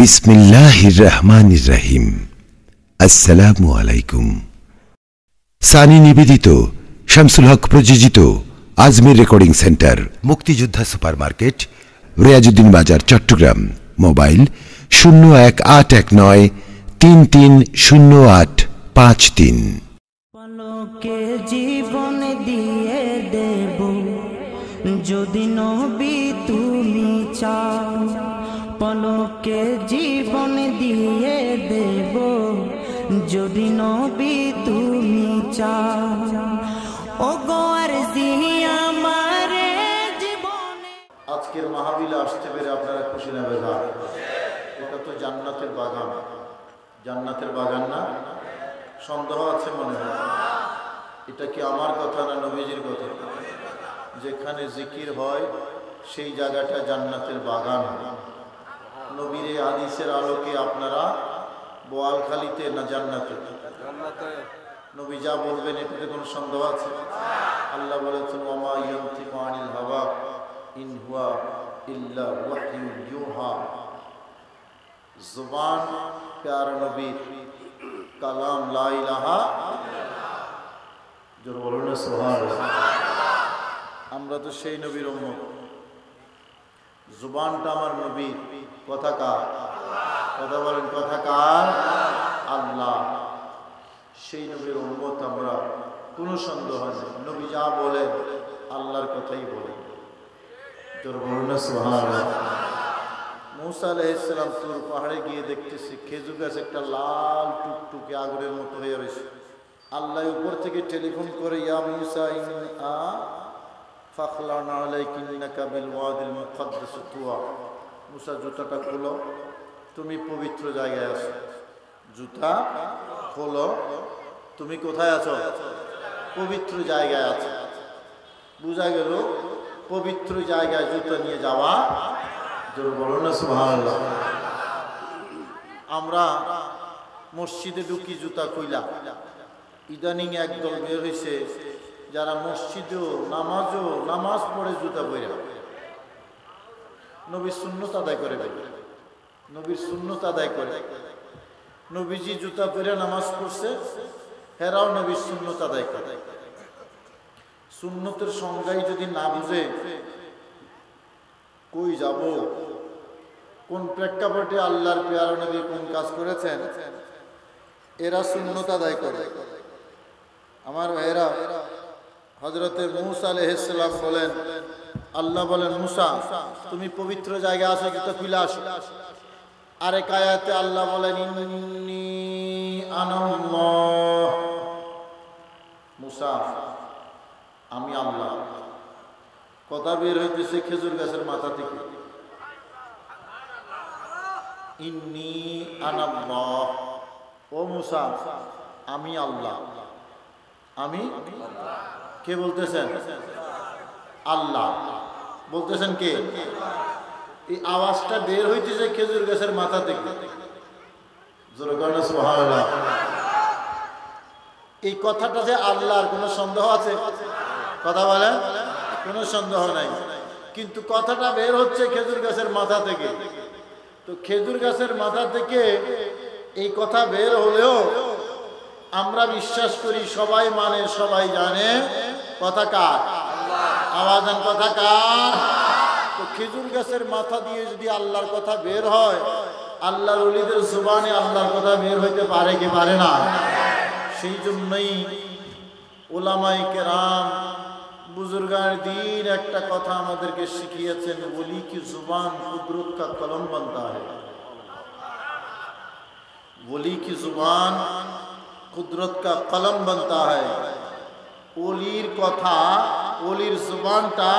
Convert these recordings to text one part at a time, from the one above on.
বিসমিল্লাহির রহমানির রহিম। আসসালামু আলাইকুম। সানি নিবেদিত, শামসুল হক প্রযোজিত আজমির রেকর্ডিং সেন্টার, মুক্তিযোদ্ধা সুপারমার্কেট, রিয়াজউদ্দিন বাজার, চট্টগ্রাম। মোবাইল 0189330853। পলকে জীবন দিয়ে দেব যদি নবী তুমি চাও, পলকে জীবন দিয়ে দেব যদি নবী তুমি চাও। ও গোয়ার জিনি আমার জীবনে। আজকের মাহফিলে আসতে পেরে আপনারা খুশি না বেজার? এটা তো জান্নাতের বাগান। জান্নাতের বাগান না? সন্দেহ আছে মনে হয়? এটা কি আমার কথা না নবীজির কথা? যেখানে জিকির হয় সেই জায়গাটা জান্নাতের বাগান। নবীর এই হাদিসের আলোকে আপনারা বোয়ালখালীতে না জান্নাতে? নবী যা বলবেন এটাতে কোনো সন্দেহ আছে? আল্লাহ বলেছেন ওমা ইয়ানতিকু আনিল হাওয়া ইন হুয়া ইল্লা ওয়াহয়ুন ইউহা। জুবান প্যারা নবীর কালাম, লা ইলাহা জোর বলুন না সুবহানাল্লাহ। আমরা তো সেই নবীর উম্মত। জুবানটা আমার নবীর, কথা কার? কথা বলেন, কথা কার? আল্লাহ। সেই নবীর উম্মত আমরা, কোনো সন্দেহ নেই। নবী যা বলেন আল্লাহর কথাই বলেন। জোর বলুন না সুবহানাল্লাহ। মুসা আলাইহিস সালাম তুর পাহাড়ে গিয়ে দেখতেছে খেজুর গাছ একটা লাল টুকটুকে আগুনের মতো হয়ে রয়েছে। আল্লাহ উপর থেকে টেলিফোন করে ইয়া মুসা ইন্না ফাখলানা আলাইকা ইন্নাকা বিল ওয়াদিল মুকদ্দাস তুয়া। মুসা জুতাটা খোলো, তুমি পবিত্র জায়গায় আছো। জুতা খোলো, তুমি কোথায় আছো? পবিত্র জায়গায় আছো। বুঝা গেল পবিত্র জায়গায় জুতা নিয়ে যাওয়া। জোর বলো না সুবহানাল্লাহ। আমরা মসজিদে ঢুকি জুতা খুইলা। ইদানিং একদল বের হয়েছে যারা মসজিদেও নামাজ পড়ে জুতা পরে। নবীর সুন্নত আদায় করে, নবীর সুন্নত আদায় করে। নবীজি জুতা পরে নামাজ পড়ছে, হেরাও নবীর সুন্নত আদায় করে। সুন্নতের সংজ্ঞাই যদি না বুঝে কই যাব, কোন প্রেক্ষাপটে আল্লাহর পেয়ারা নবী কোন কাজ করেছেন, এরা সুন্নত আদায় করে। আমার ভাইয়েরা, হযরতে মূসা আলাইহিস সালাম বলেন, আল্লাহ বলেন মুসা তুমি পবিত্র জায়গায় আসো, জুতা খুলে আসো। আরেক আয়াতে আল্লাহ বলেন ইন্নী আনাল্লাহ। মুসা আমি আল্লাহ। কথা বের হইতেছে খেজুর গাছের মাথা থেকে, ইন্নী আনাল্লাহ। ও মুসা আমি আল্লাহ। আমি কে বলতেছেন? আল্লাহ বলতেছেন। কে? এই আওয়াজটা বের হইতেছে খেজুর গাছের মাথা থেকে। জোরে বলেন সুবহানাল্লাহ। এই কথাটা যে আল্লাহর, কোনো সন্দেহ আছে? কথা বলেন, কোনো সন্দেহ নাই। কিন্তু কথাটা বের হচ্ছে খেজুর গাছের মাথা থেকে। তো খেজুর গাছের মাথা থেকে এই কথা বের হলেও আমরা বিশ্বাস করি, সবাই মানে, সবাই জানে কথা কার? আওয়াজ আন, কথা কার? তো খেজুর গাছের মাথা দিয়ে যদি আল্লাহর কথা বের হয়, আল্লাহর ওলিদের জবানে আল্লাহর কথা বের হইতে পারে কি পারে না? সেই জন্যই ওলামায়ে কেরাম, বুজুর্গান দ্বীন একটা কথা আমাদেরকে শিখিয়েছেন, ওলি কি জুবান কুদরত কা কলম বানতা হ্যায়। ওলি কি জুবান কুদরত কা কলম বানতা হ্যায়। ওলির কথা, ওলির জুবানটা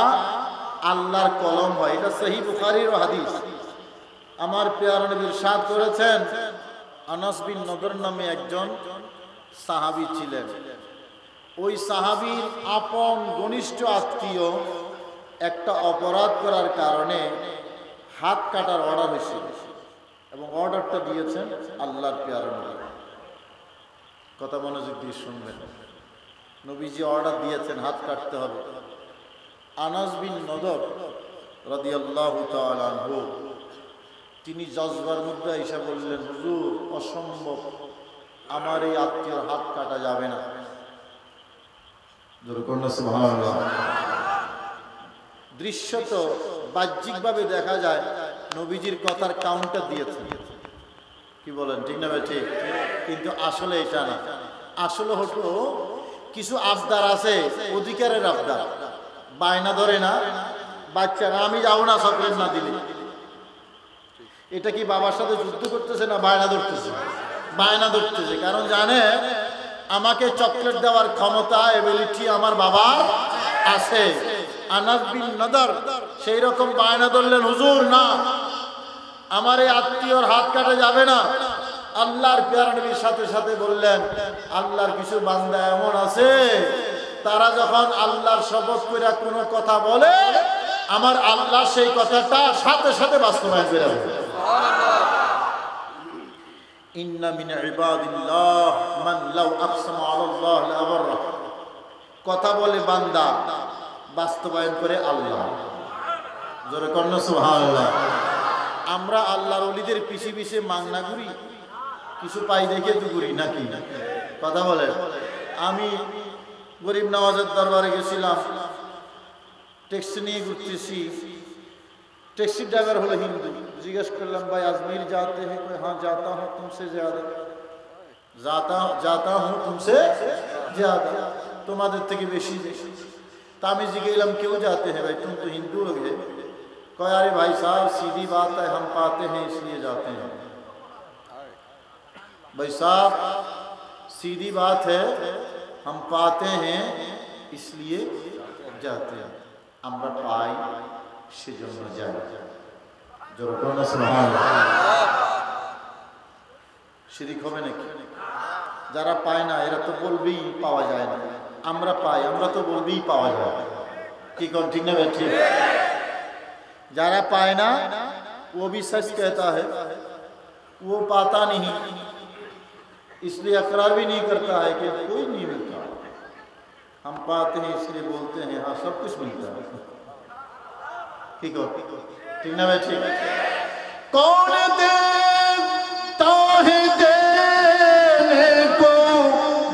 আল্লাহর কলম হয়। এটা সহিহ বুখারীর হাদিস। আমার পেয়ারা নবী ইরশাদ করেছেন, আনাস বিন নদর নামে একজন সাহাবী ছিলেন। ওই সাহাবীর আপন ঘনিষ্ঠ আত্মীয় একটা অপরাধ করার কারণে হাত কাটার অর্ডার হয়েছিল, এবং অর্ডারটা দিয়েছেন আল্লাহর পেয়ারা নবী। কথা মনোযোগ দিয়ে শুনবেন। নবীজি অর্ডার দিয়েছেন হাত কাটতে হবে। আনাস বিন নদর রাদিয়াল্লাহু তাআলা আনহু তিনি জজবার মধ্যে এসে বললেন, হুজুর অসম্ভব, আমার এই আত্মীয়র হাত কাটা যাবে না। সুবহানাল্লাহ। দৃশ্যত বাহ্যিকভাবে দেখা যায় নবীজির কথার কাউন্টার দিয়েছেন, কি বলেন, ঠিক না ভাই? ঠিক। কিন্তু আসলে এটা না, আসলে হলো কিছু আবদার আছে, অধিকারের আবদার, বায়না ধরে না বাচ্চারা, আমি যাবো না চকলেট না দিলে। এটা কি বাবার সাথে যুদ্ধ করতেছে না বায়না ধরতেছে? বায়না ধরতেছে, কারণ জানে আমাকে চকলেট দেওয়ার ক্ষমতা, এবিলিটি আমার বাবার আছে। আনাস বিন নাদার সেই রকম বায়না ধরলেন, হুজুর না, আমার এই আত্মীয়র হাত কাটা যাবে না। আল্লাহর প্যারা নবীর সাথে সাথে বললেন, আল্লাহর কিছু বান্দা এমন আছে, তারা যখন আল্লাহর শপথ করে কোনো কথা বলে, আমার আল্লাহ সেই কথাটা সাথে সাথে বাস্তবায়ন করে দেবে। ইন্না মিন ইবাদিল্লাহ মান লাউ আকসামা আলাল্লাহ লাবাররা। কথা বলে বান্দা, বাস্তবায়ন করে আল্লাহ। জোরে কন্যা সুবহানাল্লাহ। আমরা আল্লাহর ওলিদের পিছে পিছে মাংনা ঘুরি, কিছু পাই দেখে তো ঘুরি নাকি? কথা বলে। আমি গরিব নওয়াজের দরবারে গেছিলাম, ট্যাক্সি নিয়ে ঘুরতেছি, टैक्सी ड्राइवर হলো হিন্দু। জিজ্ঞেস করলাম, ভাই আজমির जाते हैं? कोई हाँ जाता हूँ तुमसे ज्यादा, जाता हूँ तुमसे ज्यादा, তোমাদের থেকে বেশি। তা আমি জিজ্ঞেলাম, क्यों जाते हैं भाई, तुम तो हिंदू लोग है? कहा, अरे भाई साहब सीधी बात है, हम पाते हैं इसलिए जाते हैं। भाई साहब सीधी बात है, हम पाते हैं इसलिए जाते हैं। আমরা পাই সেজন্য যাই। শিরিক হবে নাকি? যারা পায় না এরা তো বলবেই পাওয়া যায় না, আমরা পাই, আমরা তো বলবেই পাওয়া যায়। কি কোন ঠিক না ভাই? ঠিক। যারা পায় না वो भी सच कहता है, वो पाता नहीं इसलिए इकरार भी नहीं करता है कि कोई नहीं मिलता। हम पाते हैं इसलिए बोलते हैं हाँ सब कुछ मिलता है। ठीक हो ठीक ना भाई? ठीक। कौन देता है देने को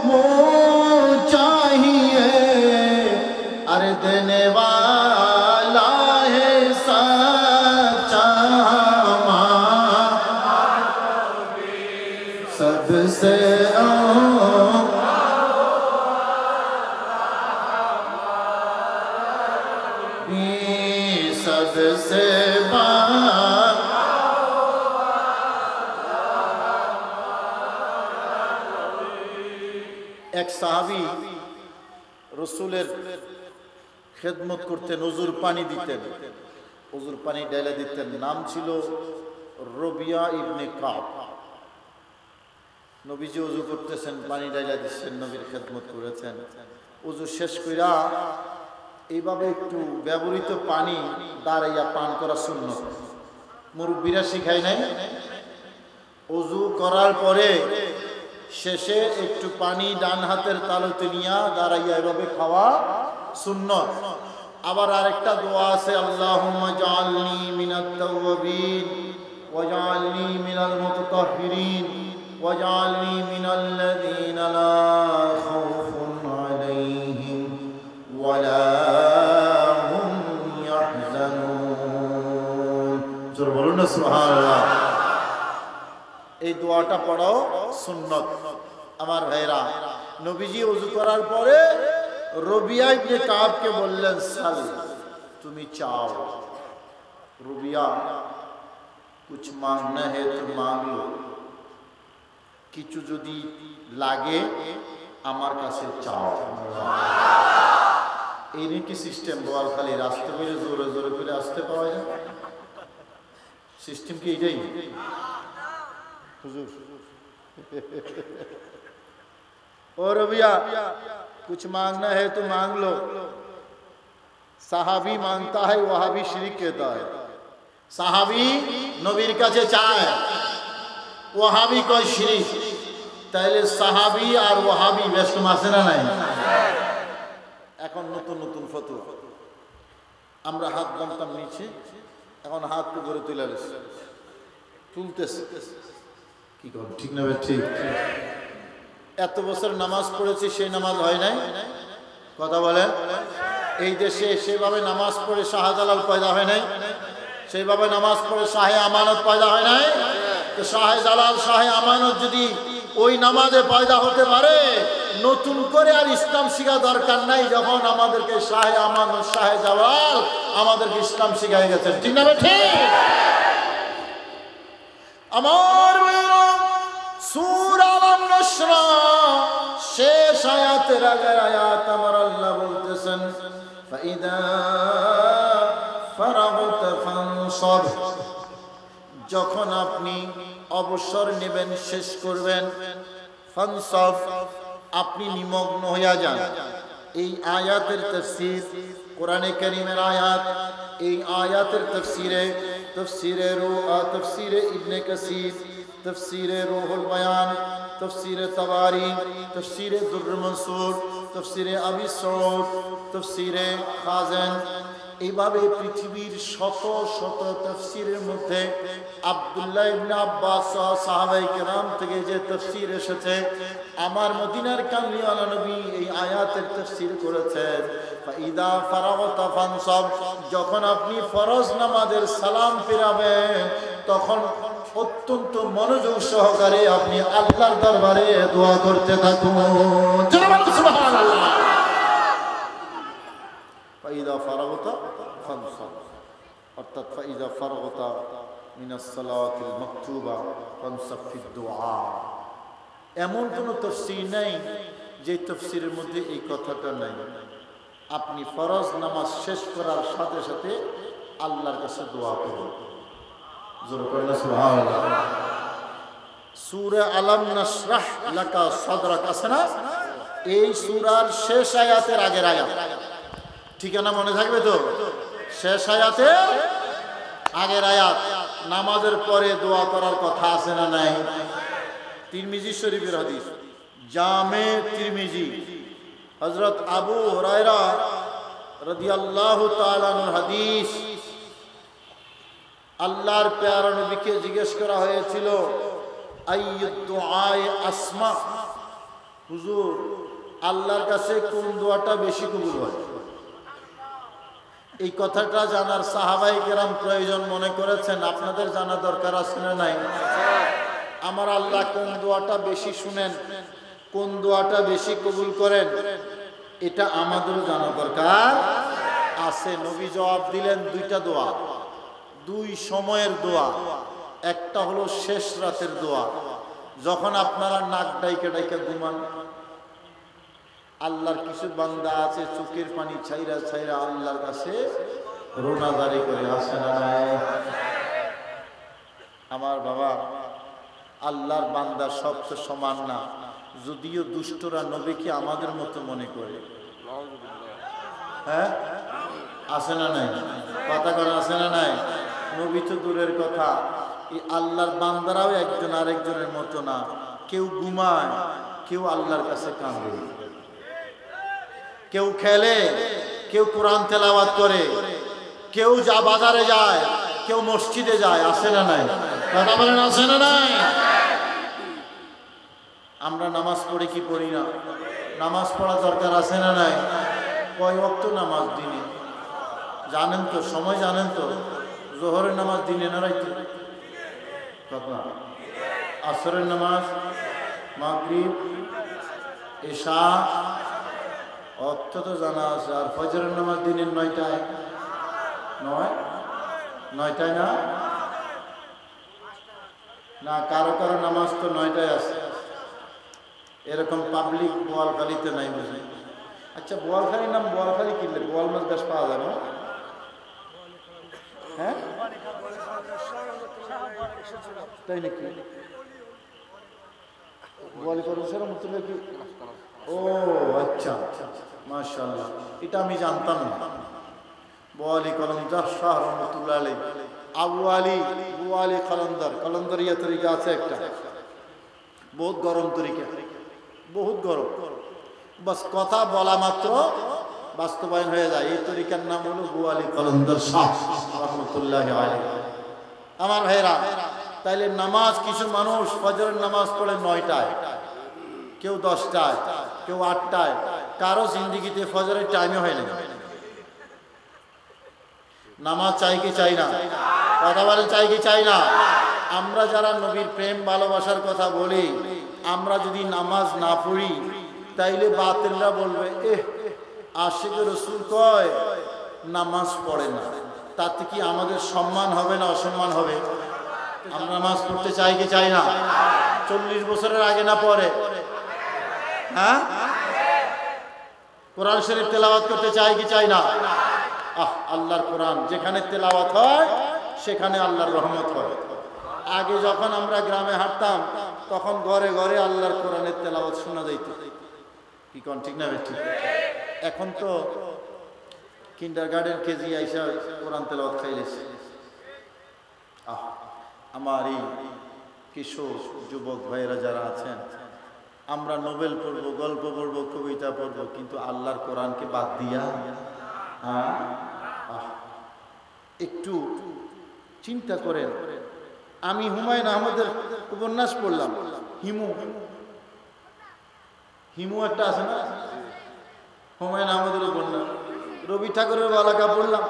मुँह चाहिए, अरे देने वाला है सच्चा माँ, सबसे सबसे एक साहाबी रसूलेर खेदमत करतें, उजुर पानी दितें, उजुर पानी ढेले दितें। नाम छिलो रबिया इब्ने काब। नबीजी उजु करतेছেন, पानी ढेले दिচ্ছেন, नबीर खेदमत করেছেন। उजु शेष কইরা এইভাবে একটু ব্যবহৃত পানি দাঁড়াইয়া পান করা সুন্নত, মুরব্বীরা শিখায় নাই। ওযু করার পরে শেষে একটু পানি ডান হাতের তালুতে নিয়া দাঁড়াইয়া এভাবে খাওয়া সুন্নত। আবার আরেকটা দোয়া আছে, আল্লাহুম্মা জাআলনি মিনাত তাওয়াবিন ওয়াজআলনি মিনাল মুতাতাহহিরিন ওয়াজআলনি মিনাল্লাযীনা লা খাউফুন আলাইহিম ওয়ালা হুম ইয়াহজানুন। জোরে বলুন না সুবহানাল্লাহ। এই দোয়াটা পড়াও সুন্নত। আমার ভাইরা, নবীজি ওযু করার পরে রবিয়া ইবনে কাবকে বললেন, সাল, তুমি চাও। রবিয়া, कुछ मांगना है तो मांग लो, কিছু যদি লাগে আমার কাছে চাও। এই নাকি সিস্টেম? বোয়ালখালী রাস্তা করে জোরে জোরে করে আসতে পাওয়া যায়? সিস্টেম কি এটাই? हुजूर ओ रबिया, कुछ मांगना है तो मांग लो। साहाबी मांगता है, वहाबी शिरिक कहता है। साहाबी नबीर काছে চায়, ওয়াহাবি কয় শিরিক। তাহলে সাহাবী আর ওয়াহাবি ব্যস্ত আছে না নাই? এখন নতুন নতুন ফতোয়া। আমরা হাত বাঁধতাম নিচে, এখন হাত উপরে তুলে দিচ্ছি। তুলতেছে। কি কর ঠিক না? ঠিক। এত বছর নামাজ পড়েছি, সেই নামাজ হয় নাই। কথা বলেন, এই দেশে সেভাবে নামাজ পড়ে শাহজালাল পয়দা হয় নাই, সেইভাবে নামাজ পড়ে শাহে আমানত পয়দা হয় নাই। তো শাহে জালাল শাহে আমানত যদি ওই নামাজে পয়দা হতে পারে, নতুন করে আর ইসলাম শিখা দরকার নাই। যখন আমাদেরকে শাহে আমানত শাহে জালাল আমাদেরকে ইসলাম শিখাই গেছেন। ঠিক না? ঠিক। আমার সূরা আল নাশরা শেষ আয়াতের আগের আয়াত আমার আল্লাহ বলতেছেন, ফাইদা ফারাগতা ফানসাব, যখন আপনি অবসর নেবেন, শেষ করবেন, ফানসাব আপনি নিমগ্ন হইয়া যান। এই আয়াতের তাফসীর কোরআনে কারীমের আয়াত। এই আয়াতের তাফসীরে তফসিরে ইবনে কাসির, তফসিরে রুহুল বয়ান, তফসিরে তাবারি, তফসিরে দুরর মনসুর, তফসিরে আবি সউদ, তফসিরে খাজান, এইভাবে পৃথিবীর শত শত তফসিরের মধ্যে আব্দুল্লাহ ইবনে আব্বাস সাহাবায়ে কেরাম থেকে যে তফসির এসেছে, আমার মদিনার কামলিওয়ালা নবী এই আয়াতের তফসির করেছেন। ফাইদা ফারাগতা ফানসাব, যখন আপনি ফরজ নামাজের সালাম ফিরাবেন, তখন অত্যন্ত মনোযোগ সহকারে আপনি আল্লাহর দরবারে দোয়া করতে থাকুন। সুবহানাল্লাহ। ফাইদা ফারাগতা ফানসাব, অর্থাৎ ফাইদা ফারাগতা মিনাস সালাওয়াতিল মাকতুবা ফানসাব ফিদ দুআ। এমন কোন তাফসীর নাই যে তাফসীরের মধ্যে এই কথাটা নাই। আপনি ফরজ নামাজ শেষ করার সাথে সাথে আল্লাহর কাছে দোয়া করুন। জোরে করেন সুবহানাল্লাহ। সূরা আলাম নাশরাহ লাকা সাদরাক আছে না, এই সূরার শেষ আয়াতের আগের আয়াত, ঠিকানা মনে থাকবে তো? শেষ আয়াতের আগের আয়াত। নামাজের পরে দোয়া করার কথা আছে না নাই? তিরমিজি শরীফের হাদিস, জামে তিরমিজি, হযরত আবু হুরায়রা রাদিয়াল্লাহু তাআলা আনহুর হাদিস। আল্লাহর প্যারা নবীকে জিজ্ঞেস করা হয়েছিল, আইয়ুদ দুআয়ে আসমা, হুজুর আল্লাহর কাছে কোন দোয়াটা বেশি কবুল হয়? এই কথাটা জানার সাহাবায়ে কেরাম প্রয়োজন মনে করেছেন। আপনাদের জানা দরকার আছে না নাই? আমার আল্লাহ কোন দোয়াটা বেশি শুনেন, কোন দোয়াটা বেশি কবুল করেন, এটা আমাদেরও জানা দরকার আছে। নবী জবাব দিলেন দুইটা দোয়া, দুই সময়ের দোয়া। একটা হলো শেষ রাতের দোয়া, যখন আপনারা নাক ডাইকে ডাইকে ঘুমান। আল্লাহর কিছু বান্দা আছে চোখের পানি ছাইরা ছাইরা আল্লাহর কাছে রোনাজারি করে, আসে না নাই? আমার বাবা, আল্লাহর বান্দা সব তো সমান না, যদিও দুষ্টরা নবীকে আমাদের মতো মনে করে। হ্যাঁ, আসে না নাই? কথা কর, আসে না নাই? নবী তো দূরের কথা, এই আল্লাহর বান্দারাও একজন আরেকজনের মতো না। কেউ ঘুমায়, কেউ আল্লাহর কাছে কাঁদে, কেউ খেলে, কেউ কোরআন তেলাওয়াত করে, কেউ যা বাজারে যায়, কেউ মসজিদে যায়। আসে না নাই? কথা বলেন, আসে না নাই? আমরা নামাজ পড়ি কি পড়ি না? নামাজ পড়া দরকার আছে না নাই? কয় ওয়াক্ত নামাজ দিনে জানেন তো? সময় জানেন তো? জোহরের নামাজ দিনে না রাইতে? কথা। আসরের নামাজ, মাগরিব, এশা, অর্থ তো জানা আছে। আর ফজরের নামাজ দিনের 9টায়, 9টায় না? না, কারো কারো নামাজ তো 9টায় আছে। এরকম পাবলিক বোয়ালখালীতে নাই বুঝি। আচ্ছা, বোয়ালখালীর নাম বোয়ালখালী কিনলে বোয়াল মাছ বেশ পাওয়া যাবে? হ্যাঁ, তাই নাকি? বোয়ালি করছেন কি? ও আচ্ছা, মাশাআল্লাহ, এটা আমি জানতাম না। বোয়ালি কলন্দর শাহ রহমতুল্লাহ আলাইহি, আবু আলী বোয়ালি কলন্দর, কলন্দরিয়া তরিকা আছে একটা, বহুত গরম তরিকা, বহুত গরম। বাস কথা বলা মাত্র বাস্তবায়ন হয়ে যায়। এই তরিকার নাম হলো বোয়ালি কলন্দর শাহ রহমতুল্লাহ আলাইহি। আমার ভাইরা, তাইলে নামাজ কিছু মানুষ ফজরের নামাজ পড়ে 9টায়, কেউ 10টায়, কেউ 8টায়, কারো জিন্দিগিতে ফজরের টাইমে হয় না। নামাজ চাই কি চাই না? কথা বলেন, চাই কি চাই না? আমরা যারা নবীর প্রেম ভালোবাসার কথা বলি, আমরা যদি নামাজ না পড়ি তাইলে বাতিলরা বলবে আশিকে রাসূল কয় নামাজ পড়ে না, তাতে কি আমাদের সম্মান হবে না অসম্মান হবে? আমরা নামাজ পড়তে চাই কি চাই না? 40 বছরের আগে না পরে? হ্যাঁ, কোরআন শরীফ তেলাওয়াত করতে চাই কি চাই না? আল্লাহর কোরআন যেখানে তেলাওয়াত হয় সেখানে আল্লাহর রহমত হয়। আগে যখন আমরা গ্রামে হাঁটতাম তখন ঘরে ঘরে আল্লাহর কোরআনের তেলাওয়াত শোনা যাইত। কি কোন ঠিক না ঠিক? এখন তো কিন্ডারগার্টেন কেজি আইসা কোরআন তেলাওয়াত খাইলেছে। আমার এই কিশোর যুবক ভাইয়েরা যারা আছেন, আমরা নোবেল পড়ব, গল্প পড়ব, কবিতা পড়ব, কিন্তু আল্লাহর কোরআনকে বাদ দিয়া একটু চিন্তা করেন। আমি হুমায়ুন আহমেদের উপন্যাস পড়লাম, হিমু হিমু একটা আছে না, হুমায়ুন আহমেদের উপন্যাস। রবি ঠাকুরের বালাকা পড়লাম,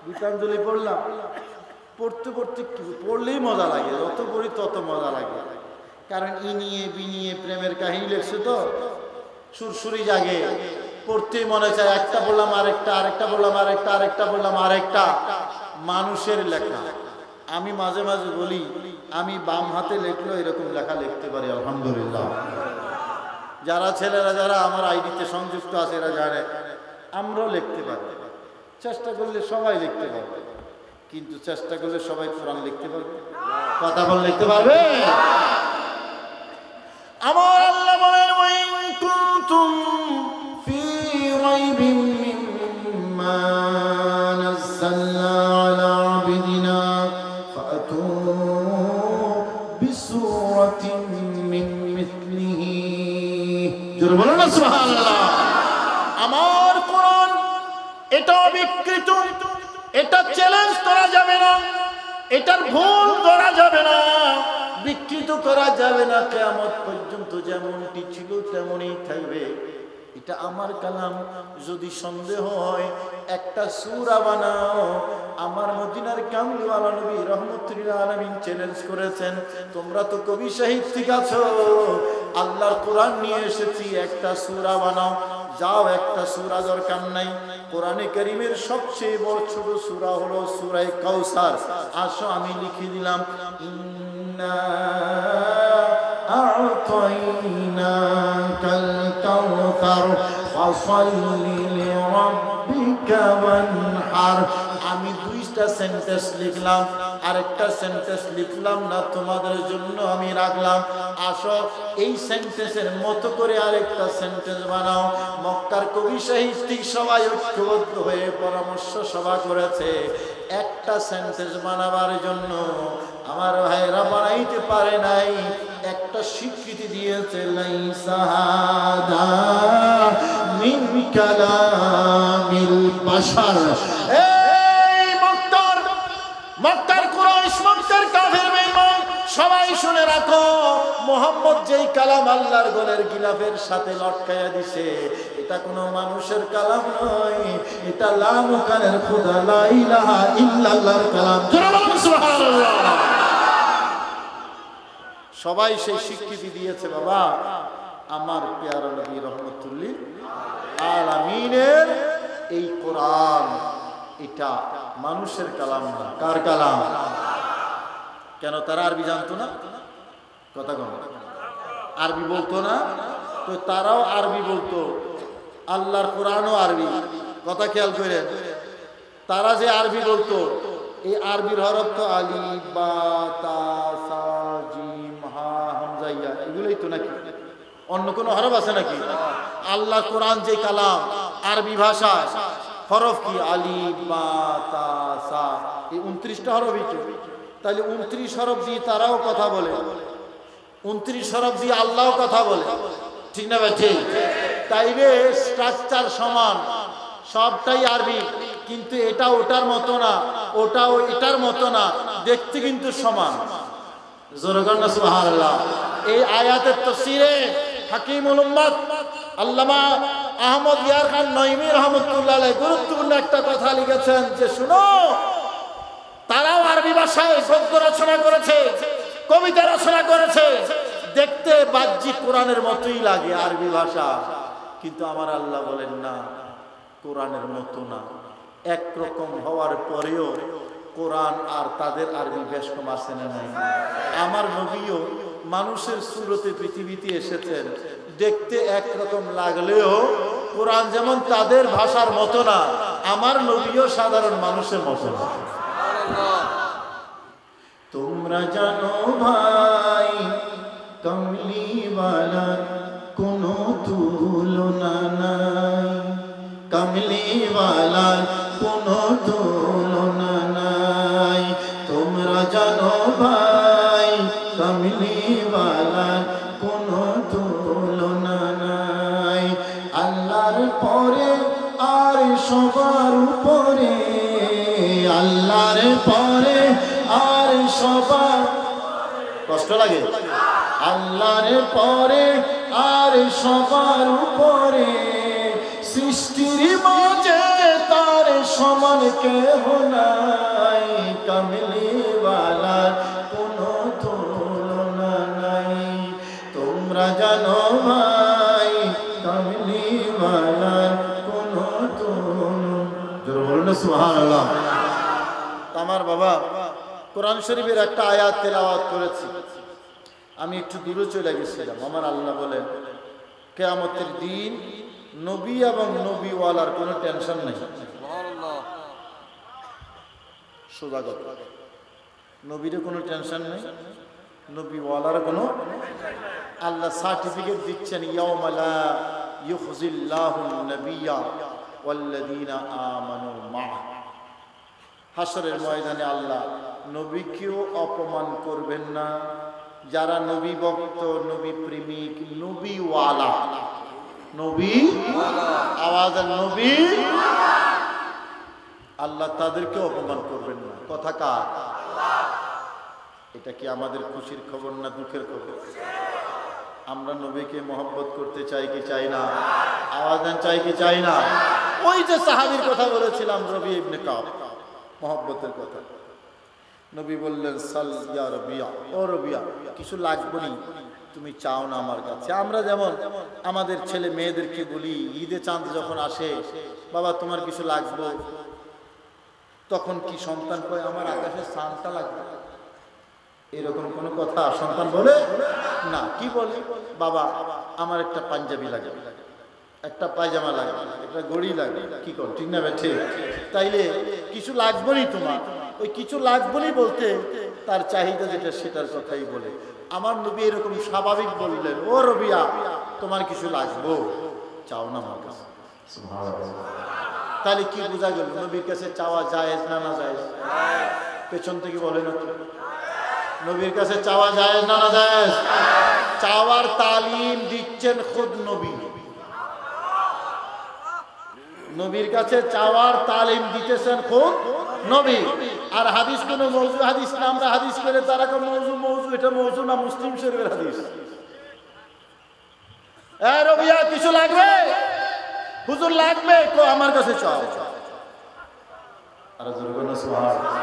গীতাঞ্জলি পড়লাম। পড়তে পড়তে পড়লেই মজা লাগে, যত পড়ি তত মজা লাগে। কারণ ই নিয়ে বি নিয়ে প্রেমের কাহিনী লেখছে তো সুরসুরি জাগে, পড়তেই মনে চায়। একটা বললাম আরেকটা, আরেকটা বললাম আরেকটা, আরেকটা বললাম আরেকটা। মানুষের লেখা। আমি মাঝে মাঝে বলি আমি বাম হাতে লেখলেও এরকম লেখা লিখতে পারি, আলহামদুলিল্লাহ। যারা ছেলেরা যারা আমার আইডিতে সংযুক্ত আছে এরা জানে আমরাও লিখতে পারি। চেষ্টা করলে সবাই লিখতে পারবে, কিন্তু চেষ্টা করলে সবাই কোরআন লিখতে পারবে? কথা বল, লিখতে পারবে? আমার আল্লাহ বলেন ওয়াইন কুনতুম ফি রাইবিন মিম্মা নাযালনা আলা আবদিনা ফাতু বিসূরাতিন মিন মিসলিহি। জোরে বলুন না সুবহানাল্লাহ। আমার কোরআন এটা বিকৃত, এটা চ্যালেঞ্জ করা যাবে না, এটার ভুল ধরা যাবে না, বিকৃত করা যাবে না। কিয়ামত পর্যন্ত যেমনটি ছিল তেমনই থাকবে। এটা আমার কালাম। যদি সন্দেহ হয় একটা সূরা বানাও। আমার মদিনার কামলিওয়ালা নবী রাহমাতুল্লিল আলামিন চ্যালেঞ্জ করেছেন, তোমরা তো কবি সাহিত্যিক আছো, আল্লাহর কোরআন নিয়ে এসেছি, একটা সূরা বানাও। যাও, একটা সূরা দরকার নাই। কোরআনে কারীমের সবচেয়ে বড় ছোট সূরা হলো সূরা কাউসার। আসো আমি লিখে দিলাম, ইন্না আ'তাইনাকাল কাউসার ফাসাল্লি লিরাব্বিকা ওয়ানহার। আমি দুইটা সেন্টেন্স লিখলাম, আরেকটা সেন্টেন্স লিখলাম না, তোমাদের জন্য আমি রাখলাম। আসো এই সেন্টেন্সের মতো করে আরেকটা সেন্টেন্স বানাও। মক্কার কবি সাহিত্যিক সবাই ঐক্যবদ্ধ হয়ে পরামর্শ সভা করেছে একটা সেন্টেন্স বানাবার জন্য। আমার ভাইরা বানাইতে পারে নাই, একটা স্বীকৃতি দিয়েছে, লাইসা হাদা মিন কালামিল বাশার। মক্কার কুরাইশ, মক্কার কাফের বেঈমান সবাই শুনে রাখো, মুহাম্মদ যেই কালাম আল্লাহর গলের গিলাফের সাথে লটকায়া দিছে, এটা কোনো মানুষের কালাম নয়, এটা লা মুকানের খোদা লা ইলাহা ইল্লাল্লাহর কালাম। জোরে বলুন সুবহানাল্লাহ। সবাই সেই স্বীকৃতি দিয়েছে। বাবা, আমার পেয়ারা নবী রাহমাতুল্লিল আলামিনের এই কোরআন, এটা মানুষের কালাম না। কার কালাম? কেন? তারা আরবি জানতো না? কথা কম, আরবি বলতো না তো তারাও আরবি বলতো, আল্লাহর কোরআনও আরবি। কথা খেয়াল করেন, তারা যে আরবি বলতো, এই আরবির হরফ তো আলিফ বা তা সা জিম হা হামজা ইয়া, এগুলোই তো নাকি? অন্য কোনো হরফ আছে নাকি? আল্লাহ কোরআন যে কালাম, আরবি ভাষা, হরফ কি? আলিফ বা তা সা, এই 29টা হরফই তো। তাহলে 29 হরফ দিয়ে তারাও কথা বলে, 29 হরফ দিয়ে আল্লাহও কথা বলে, ঠিক না ভাই? ঠিক। তাইলে স্ট্রাকচার সমান, সবটাই আরবি, কিন্তু এটা ওটার মতো না, ওটাও এটার মতো না, দেখতে কিন্তু সমান। জোরে কর না সুবহানাল্লাহ। এই আয়াতের তাফসীরে হাকিমুল উম্মাত আল্লামা আহমদ ইয়ার খান নঈমী রাহমাতুল্লাহ আলাইহি গুরুত্বপূর্ণ একটা কথা লিখেছেন যে শুনো, তারাও আরবি ভাষায় গদ্য রচনা করেছে, কবিতা রচনা করেছে, দেখতে বাহ্যিক কোরআনের মতোই লাগে আরবি ভাষা, কিন্তু আমার আল্লাহ বলেন না, কোরআনের মতো না। একরকম হওয়ার পরেও কোরআন আর তাদের আরবি বেশ কম আছে না নাই? আমার নবীও মানুষের সুরতে পৃথিবীতে এসেছেন, দেখতে একরকম লাগলেও কোরআন যেমন তাদের ভাষার মতো না, আমার নবীও সাধারণ মানুষের মতো না। তোমরা জানো ভাই, কমলিওয়ালার কোনো তুলনা নাই, কমলিওয়ালার কোনো তুলনা নাই। তোমরা জানো ভাই, কমলিওয়ালার কোনো তুলনা নাই। আল্লাহর পরে আর সবার উপরে, আল্লাহর পরে আর সবার, কষ্ট লাগে, আল্লাহর পরে আর সবার উপরে, সৃষ্টির মাঝে তার সমান কেহ নাই, কামলিওয়ালার কোনো তুলনা নাই। তোমরা জানো ভাই, কামলিওয়ালার কোনো তুলনা, জোরে বলুন না সুবহানাল্লাহ। আমার বাবা কোরআন শরীফের একটা আয়াত তেলাওয়াত করেছি, আমি একটু দূরে চলে গেছিলাম। আমার আল্লাহ বলেন কিয়ামতের দিন নবী এবং নবীওয়ালার কোনো টেনশন নেই। সোজা কথা, নবীর কোনো টেনশন নেই, নবীওয়ালার কোনো, আল্লাহ সার্টিফিকেট দিচ্ছেন, ইয়াউমা লা ইউখজিল্লাহুন নাবিয়্যা ওয়াল্লাযীনা আমানু মা'আহু। হাসরের ময়দানে আল্লাহ নবীকেও অপমান করবেন না, যারা নবী ভক্ত, নবী প্রেমিক, নবীওয়ালা, নবী আওয়াজ নবী, আল্লাহ তাদেরকে অপমান করবেন না। কথা কার? এটা কি আমাদের খুশির খবর না দুঃখের খবর? আমরা নবীকে মহব্বত করতে চাই কি চাই না? আওয়াজ চাই কি চাই না? ওই যে সাহাবীর কথা বলেছিলাম, রবি ইবনে কাব, মহব্বতের কথা। নবী বললেন, সাল ইয়া রবিয়া, ও রবিয়া কিছু লাগবে নি, তুমি চাও না আমার কাছে। আমরা যেমন আমাদের ছেলে মেয়েদেরকে বলি, ঈদে চাঁদ যখন আসে, বাবা তোমার কিছু লাগবে, তখন কি সন্তান কয় আমার আকাশে চাঁদটা লাগবে? এরকম কোনো কথা সন্তান বলে না। কি বলে? বাবা আমার একটা পাঞ্জাবি লাগে, একটা পায়জামা লাগে, একটা গড়ি লাগে। কি কর, ঠিক না? ঠিক। তাইলে কিছু লাগবে নি তোমার, ওই কিছু লাগবে নি বলতে তার চাহিদা যেটা সেটার কথাই বলে। আমার নবী এরকম স্বাভাবিক বললেন, ও রবিয়া তোমার কিছু লাগবে, চাও না আমার কাছে। তাহলে কি বোঝা গেল? নবীর কাছে চাওয়া জায়েজ না না জায়েজ? পেছন থেকে বলে না, নবীর কাছে চাওয়া জায়েজ না না জায়েজ? চাওয়ার তালিম দিচ্ছেন খুদ নবী। নবীর কাছে চাওয়ার তালিম দিতেছেন খুদ নবী। আর হাদিস কোন মওযু হাদিস না, আমরা হাদিস করে তারা কোন মওযু মওযু, এটা মওযু না, মুসলিম শরীফের হাদিস। এ রবিয়া কিছু লাগবে? হুজুর লাগবে, কো আমার কাছে চাও। আর জোরে বলো সুবহানাল্লাহ।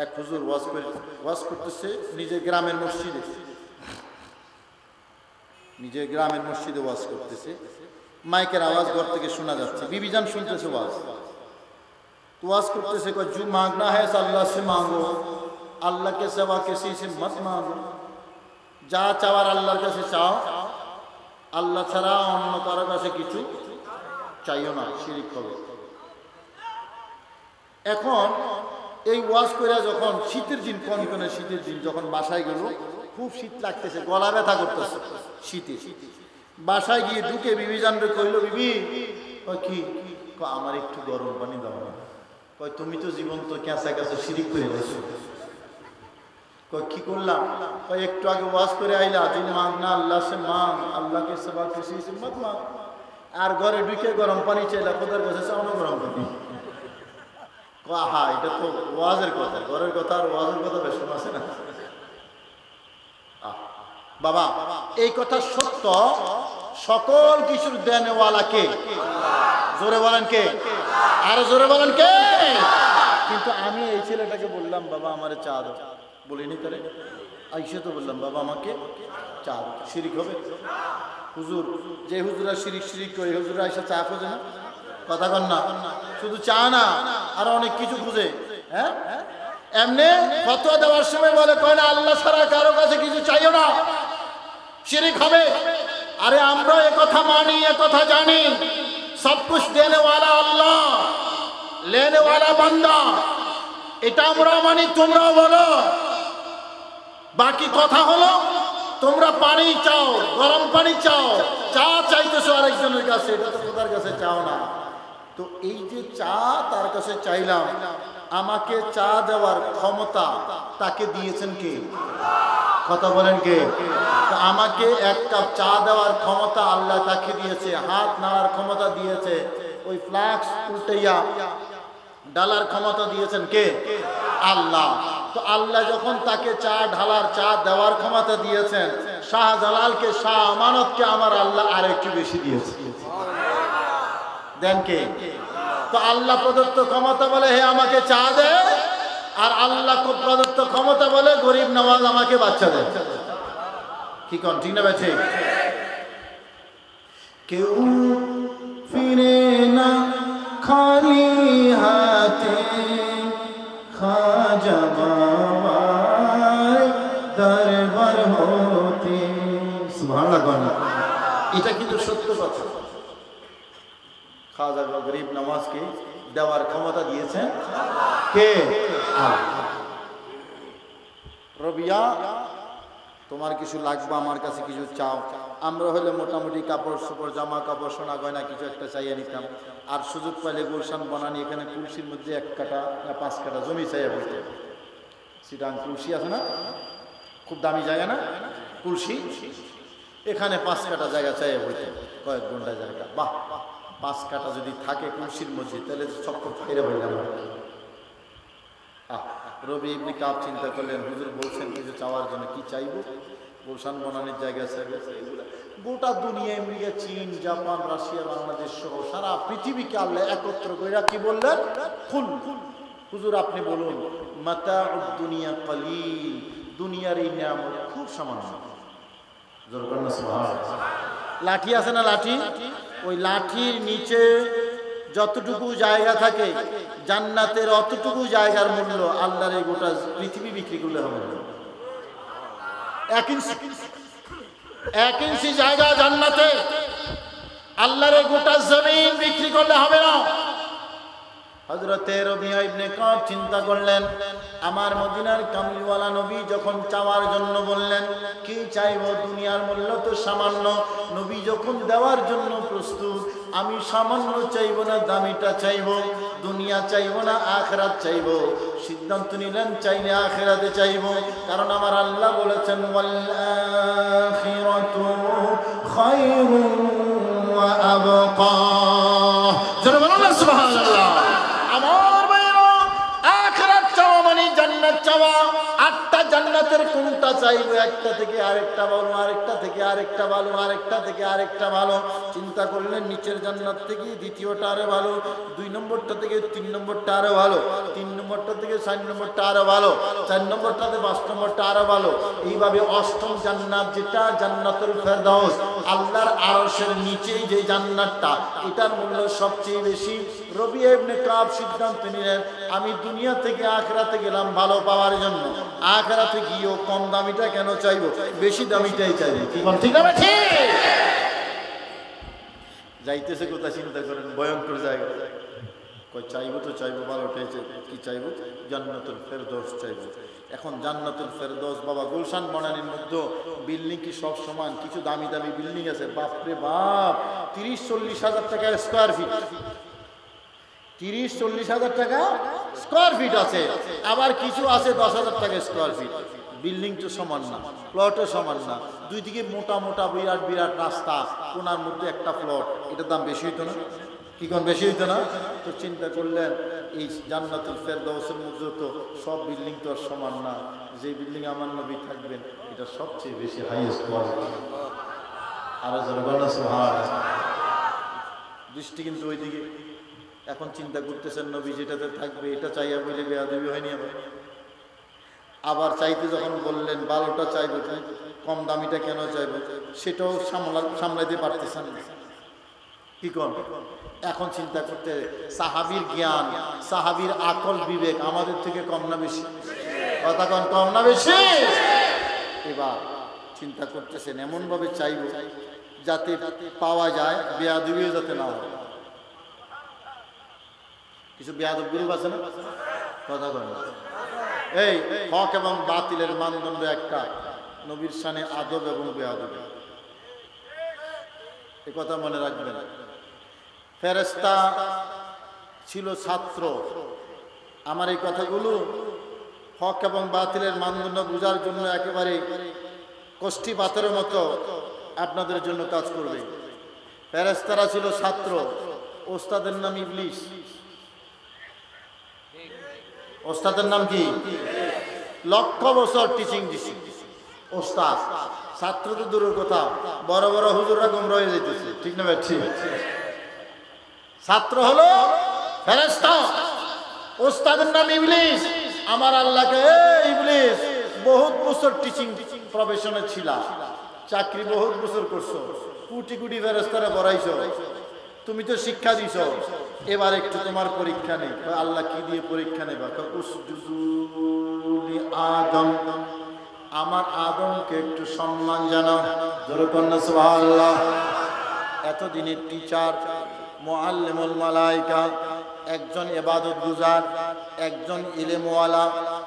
এক হুজুর ওয়াজ করতেছে নিজের গ্রামের মসজিদে, নিজের গ্রামের মসজিদে ওয়াজ করতেছে, মাইকের আওয়াজ ঘর থেকে শোনা যাচ্ছে, বিবিজান শুনতেছে ওয়াজ করতেছে, जो मांगना है अल्लाह से मांगो, अल्लाह के सिवा किसी से मत मांगो। যা চাওয়ার আল্লাহর কাছে চাও, আল্লাহ ছাড়া অন্য কারো কাছে কিছু চাইও না, শিরক হবে। এখন এই ওয়াজ করে যখন শীতের দিন, কনকনে শীতের দিন, যখন বাসায় গেল, খুব শীত লাগতেছে, গলা ব্যথা করতেছে শীতে। বাসায় গিয়ে ঢুকে বিবিজানরে কইল, বিবি কি আমার একটু গরম পানি দাও না। কয় তুমি তো জীবন্ত ক্যাঁচা ক্যাঁচা শিরিক করে গেছো। কয় কি করলাম? কয় একটু আগে ওয়াজ করে আইলা, তুই মাংনা আল্লাহ সে মাং, আল্লাহকে সেবা কিসি সে মত মাং। আর ঘরে ঢুকে গরম পানি চাইলা, খোদার কাছে চাও না গরম পানি। হ্যাঁ, এটা তো ওয়াজের কথা, ঘরের কথা আর ওয়াজের কথা বেশ কম আছে না। বাবা, এই কথা সত্য, সকল কিছুর দেনওয়ালাকে। জোরে বলেন কে? আরো জোরে বলেন কে? কিন্তু আমি এই ছেলেটাকে বললাম, বাবা আমারে চা দাও, বলিনি তারে? আইসে তো বললাম, বাবা আমাকে চা দাও। শিরিক হবে? হুজুর, যে হুজুরা শিরিক শিরিক করে, হুজুরা এসে চা খোঁজে না? কথা কন না, শুধু চা না, আর অনেক কিছু খুঁজে। হ্যাঁ, এমনি ফতোয়া দেওয়ার সময় বলে, কয় না আল্লাহ ছাড়া কারো কাছে কিছু চাইও না, শিরিক হবে। আরে আমরা এ কথা মানি, এ কথা জানি, সব কুছ দেনে ওয়ালা আল্লাহ, লেনে ওয়ালা বান্দা। এটা আমরা মানি, তোমরাও বলো। বাকি কথা হলো, তোমরা পানি চাও, গরম পানি চাও, চা চাইতেছো আরেকজনের কাছে, এটা তো খোদার কাছে চাও না। তো এই যে চা তার কাছে চাইলাম, আমাকে চা দেওয়ার ক্ষমতা তাকে দিয়েছেন কে? কথা বলেন কে? তো আমাকে এক কাপ চা দেওয়ার ক্ষমতা আল্লাহ তাকে দিয়েছে, হাত নাড়ার ক্ষমতা দিয়েছে, ওই ফ্লাক্স উল্টাইয়া ডালার ক্ষমতা দিয়েছেন কে? আল্লাহ। তো আল্লাহ যখন তাকে চা ঢালার, চা দেওয়ার ক্ষমতা দিয়েছেন, শাহজালালকে, শাহ আমানতকে আমার আল্লাহ আরেকটু বেশি দিয়েছে। দেন কে? তো আল্লাহ প্রদত্ত ক্ষমতা বলে, হে আমাকে চা দে, আর আল্লাহ প্রদত্ত ক্ষমতা বলে, গরিব নওয়াজ আমাকে বাচ্চা দে। কি কোন ঠিক না ভাই? ঠিক। কেউ ফিরে না খালি হাতে, খাজা বাবার দরবার হতে। সুবহানাল্লাহ। এটা কিন্তু সত্য কথা। খাজা গরিব নওয়াজকে দেওয়ার ক্ষমতা দিয়েছেন কে? আল্লাহ। রবিয়া, তোমার কিছু লাগবে, আমার কাছে কিছু চাও। আমরা হলে মোটামুটি কাপড় চোপড়, জামা কাপড়, সোনা গয়না কিছু একটা চাইয়া নিতাম। আর সুযোগ পাইলে গুলশান বানানি, এখানে কুলসির মধ্যে 1 কাঠা না 5 কাঠা জমি চাইয়া বলতে। সিটাং কুলসি আছে না, খুব দামি জায়গা না কুলসি, এখানে 5 কাঠা জায়গা চাইয়া বলতে, কয়েক ঘন্টা জায়গা। বাহ, 5 কাঠা যদি থাকে কুলসির মধ্যে, তাহলে সব ফেরে বললাম। রবি ইবনে কাব চিন্তা করলেন, হুজুর বলছেন কিছু চাওয়ার জন্য, কি চাইবো? গুলশান বনানির জায়গা চাইবো। গোটা দুনিয়া, আমেরিকা, চীন, জাপান, রাশিয়া, বাংলাদেশ সহ সারা পৃথিবীকে আল্লাহ একত্র কইরা কি বললেন? কুল। হুজুর আপনি বলুন, মাতাউদ দুনিয়া কলিল, দুনিয়ার এই নিয়ামত খুব সামান্য। জোর করেন না সুবহানাল্লাহ। লাঠি আছে না, লাঠি, ওই লাঠির নিচে যতটুকু জায়গা থাকে, জান্নাতের অতটুকু জায়গার মূল্য আল্লাহর এই গোটা পৃথিবী বিক্রি করলে হবে না। 1 ইঞ্চি জায়গা জান্নাতে, আল্লাহর এই গোটা জমিন বিক্রি করলে হবে না। হযরতে রবিয়া ইবনে কাব চিন্তা করলেন, আমার মদিনার কামলিওয়ালা নবী যখন চাওয়ার জন্য বললেন, কি চাইবো? দুনিয়ার মূল্য তো সামান্য। নবী যখন দেওয়ার জন্য প্রস্তুত, আমি সামান্য চাইবো না, দামিটা চাইবো। দুনিয়া চাইবো না, আখিরাত চাইবো। সিদ্ধান্ত নিলেন, চাইলে আখিরাতে চাইবো, কারণ আমার আল্লাহ বলেছেন, ওয়াল আখিরাতু খায়রুন ওয়া আবকা। জোরে বলুন না সুবহানাল্লাহ। আমার ভাইরা, আখিরাত চাওয়া মানে জান্নাত চাওয়া। 8টা জান্নাতের কোনটা চাইবো? একটা থেকে আরেকটা ভালো, আরেকটা থেকে আরেকটা ভালো, আরেকটা থেকে আরেকটা ভালো। চিন্তা করলেন, নিচের জান্নাত থেকে দ্বিতীয়টা আরো ভালো, 2 নম্বরটা থেকে 3 নম্বরটা আরো ভালো, 3 নম্বরটা থেকে 4 নম্বরটা আরো ভালো, 4 নম্বরটা থেকে 5 নম্বরটা আরো ভালো। এইভাবে 8ম জান্নাত, যেটা জান্নাতুল ফেরদাউস, আল্লাহর আরশের নিচেই যে জান্নাতটা, এটার মূল্য সবচেয়ে বেশি। রবিয়া ইবনে কাব সিদ্ধান্ত নিলেন, আমি দুনিয়া থেকে আখিরাতে গেলাম ভালো পাওয়ার জন্য, আখিরাতে গিয়েও কম দামিটা কেন চাইবো, বেশি দামিটাই চাইবো। কি বল, ঠিক না? ঠিক। যাইতেছে কোথায় চিন্তা করেন, ভয়ঙ্কর জায়গা। কই চাইবো তো চাইবো, ভালোটাই চাইবো। কি চাইবো? জান্নাতুল ফেরদৌস চাইবো। এখন জান্নাতুল ফেরদৌস, বাবা গুলশান বনানীর মধ্যে বিল্ডিং কি সব সমান? কিছু দামি দামি বিল্ডিং আছে, বাপরে বাপ, 30-40 হাজার টাকা স্কোয়ার ফিট, 30-40 হাজার টাকা স্কোয়ার ফিট আছে। আবার কিছু আছে 10,000 টাকা স্কোয়ার ফিট। বিল্ডিং তো সমান না, প্লটও সমান না। দুই দিকে মোটা মোটা বিরাট বিরাট রাস্তা, কোনার মধ্যে একটা প্লট, এটার দাম বেশি হইতো না? কি কি কোন বেশি হইতো না? তো চিন্তা করলেন এই জান্নাতুল ফেরদাউসের মধ্যে তো সব বিল্ডিং তো আর সমান না, যে বিল্ডিং আমার নবী থাকবেন এটা সবচেয়ে বেশি হাইয়েস্ট কোয়ালিটি। আরো জনগণনা সুবহানাল্লাহ। দৃষ্টি কিন্তু ওইদিকে। এখন চিন্তা করতেছেন নবী যেটাতে থাকবে এটা চাইয়া বলে বেয়াদবি হয়নি আবার চাইতে যখন বললেন ভালোটা চাইবে, কম দামিটা কেন চাইবে, সেটাও সামলাইতে পারতেছেন না। কি কম? এখন চিন্তা করতে সাহাবীর জ্ঞান, সাহাবীর আকল বিবেক আমাদের থেকে কম না বেশি? কথা কন, কম না বেশি? এবার চিন্তা করতেছেন এমন ভাবে চাইব যাতে পাওয়া যায়, বেয়াদবিও যাতে না হয়। কিছু বেয়াদব গ্রুপ আছে না? কথা কন। এই হক এবং বাতিলের মানদণ্ড একটা, নবীর শানে আদব এবং বেয়াদব। এ কথা মনে রাখবেন। ফেরেশতা ছিল ছাত্র। আমার এই কথাগুলো হক এবং বাতিলের মানদণ্ড বোঝার জন্য একেবারে কষ্টি পাথরের মতো আপনাদের জন্য কাজ করবে। ফেরেশতারা ছিল ছাত্র, ওস্তাদের নাম ইবলিস। ওস্তাদের নাম কি? লক্ষ বছর টিচিং দিছি ওস্তাদ। ছাত্র তো দূরের কথা, বড় বড় হুজুররা গোমরা হয়ে যাইতেছে। ঠিক না ভাই? ঠিক। ছাত্র হলো ফেরেশতা, ওস্তাদের নাম ইবলিস। আমার আল্লাহকে ইবলিস বহুত বছর টিচিং প্রফেশনে ছিল, চাকরি বহুত বছর করছো, কোটি কোটি ফেরেশতারা পড়াইছো, তুমি তো শিক্ষা দিছ, এবার একটু তোমার পরীক্ষা নেই। আল্লাহ কি দিয়ে পরীক্ষা নেবা? আদম, আমার আদমকে একটু সম্মান জানাও। জোরে কন্যা সুবহানাল্লাহ। এতদিনের টিচার, মুআল্লিমুল মালায়েকা, একজন ইবাদত গুজার, একজন ইলমওয়ালা,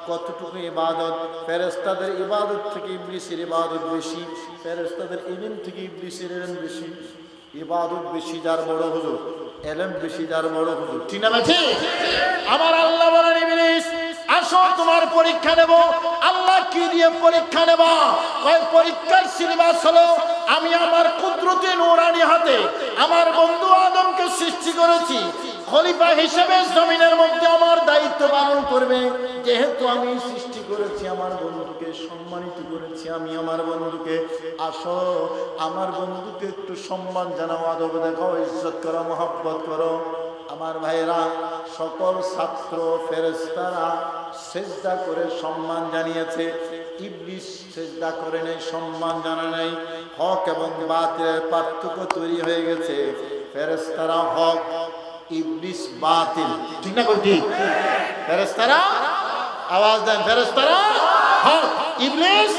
কতটুকু ইবাদত। ফেরেশতাদের ইবাদত থেকে ইবলিসের ইবাদত বেশি, ফেরেশতাদের ইলম থেকে ইবলিসের ইলম বেশি। ইবাদত বেশি যার বড় হুজুর, ইলম বেশি যার বড় হুজুর। ঠিক না ঠিক? আমার আল্লাহ বলেন ইবলিস আসো তোমার পরীক্ষা নেব। আল্লাহ কি দিয়ে পরীক্ষা নেব? কয় পরীক্ষার সিলেবাস হলো আমি আমার কুদরতি নূরানি হাতে আমার বন্ধু আদমকে সৃষ্টি করেছি, খলিফা হিসেবে জমিনের মধ্যে আমার দায়িত্ব পালন করবে। যেহেতু আমি সৃষ্টি করেছি আমার বন্ধুকে, সম্মানিত করেছি আমি আমার বন্ধুকে, আসো আমার বন্ধুকে একটু সম্মান জানাও, আদব দেখাও, ইজ্জত করো, মহব্বত করো। আমার ভাইরা, সকল ছাত্র ফেরেশতারা সেজদা করে সম্মান জানিয়েছে, ইবলিস সেজদা করে নাই, সম্মান জানা নাই। হক এবং বাতিলের পার্থক্য তৈরি হয়ে গেছে। ফেরেশতারা হক, ইবলিস বাতিল। ঠিক না? ঠিক। ফেরেশতারা আওয়াজ দেন, ফেরেশতারা হক, ইবলিস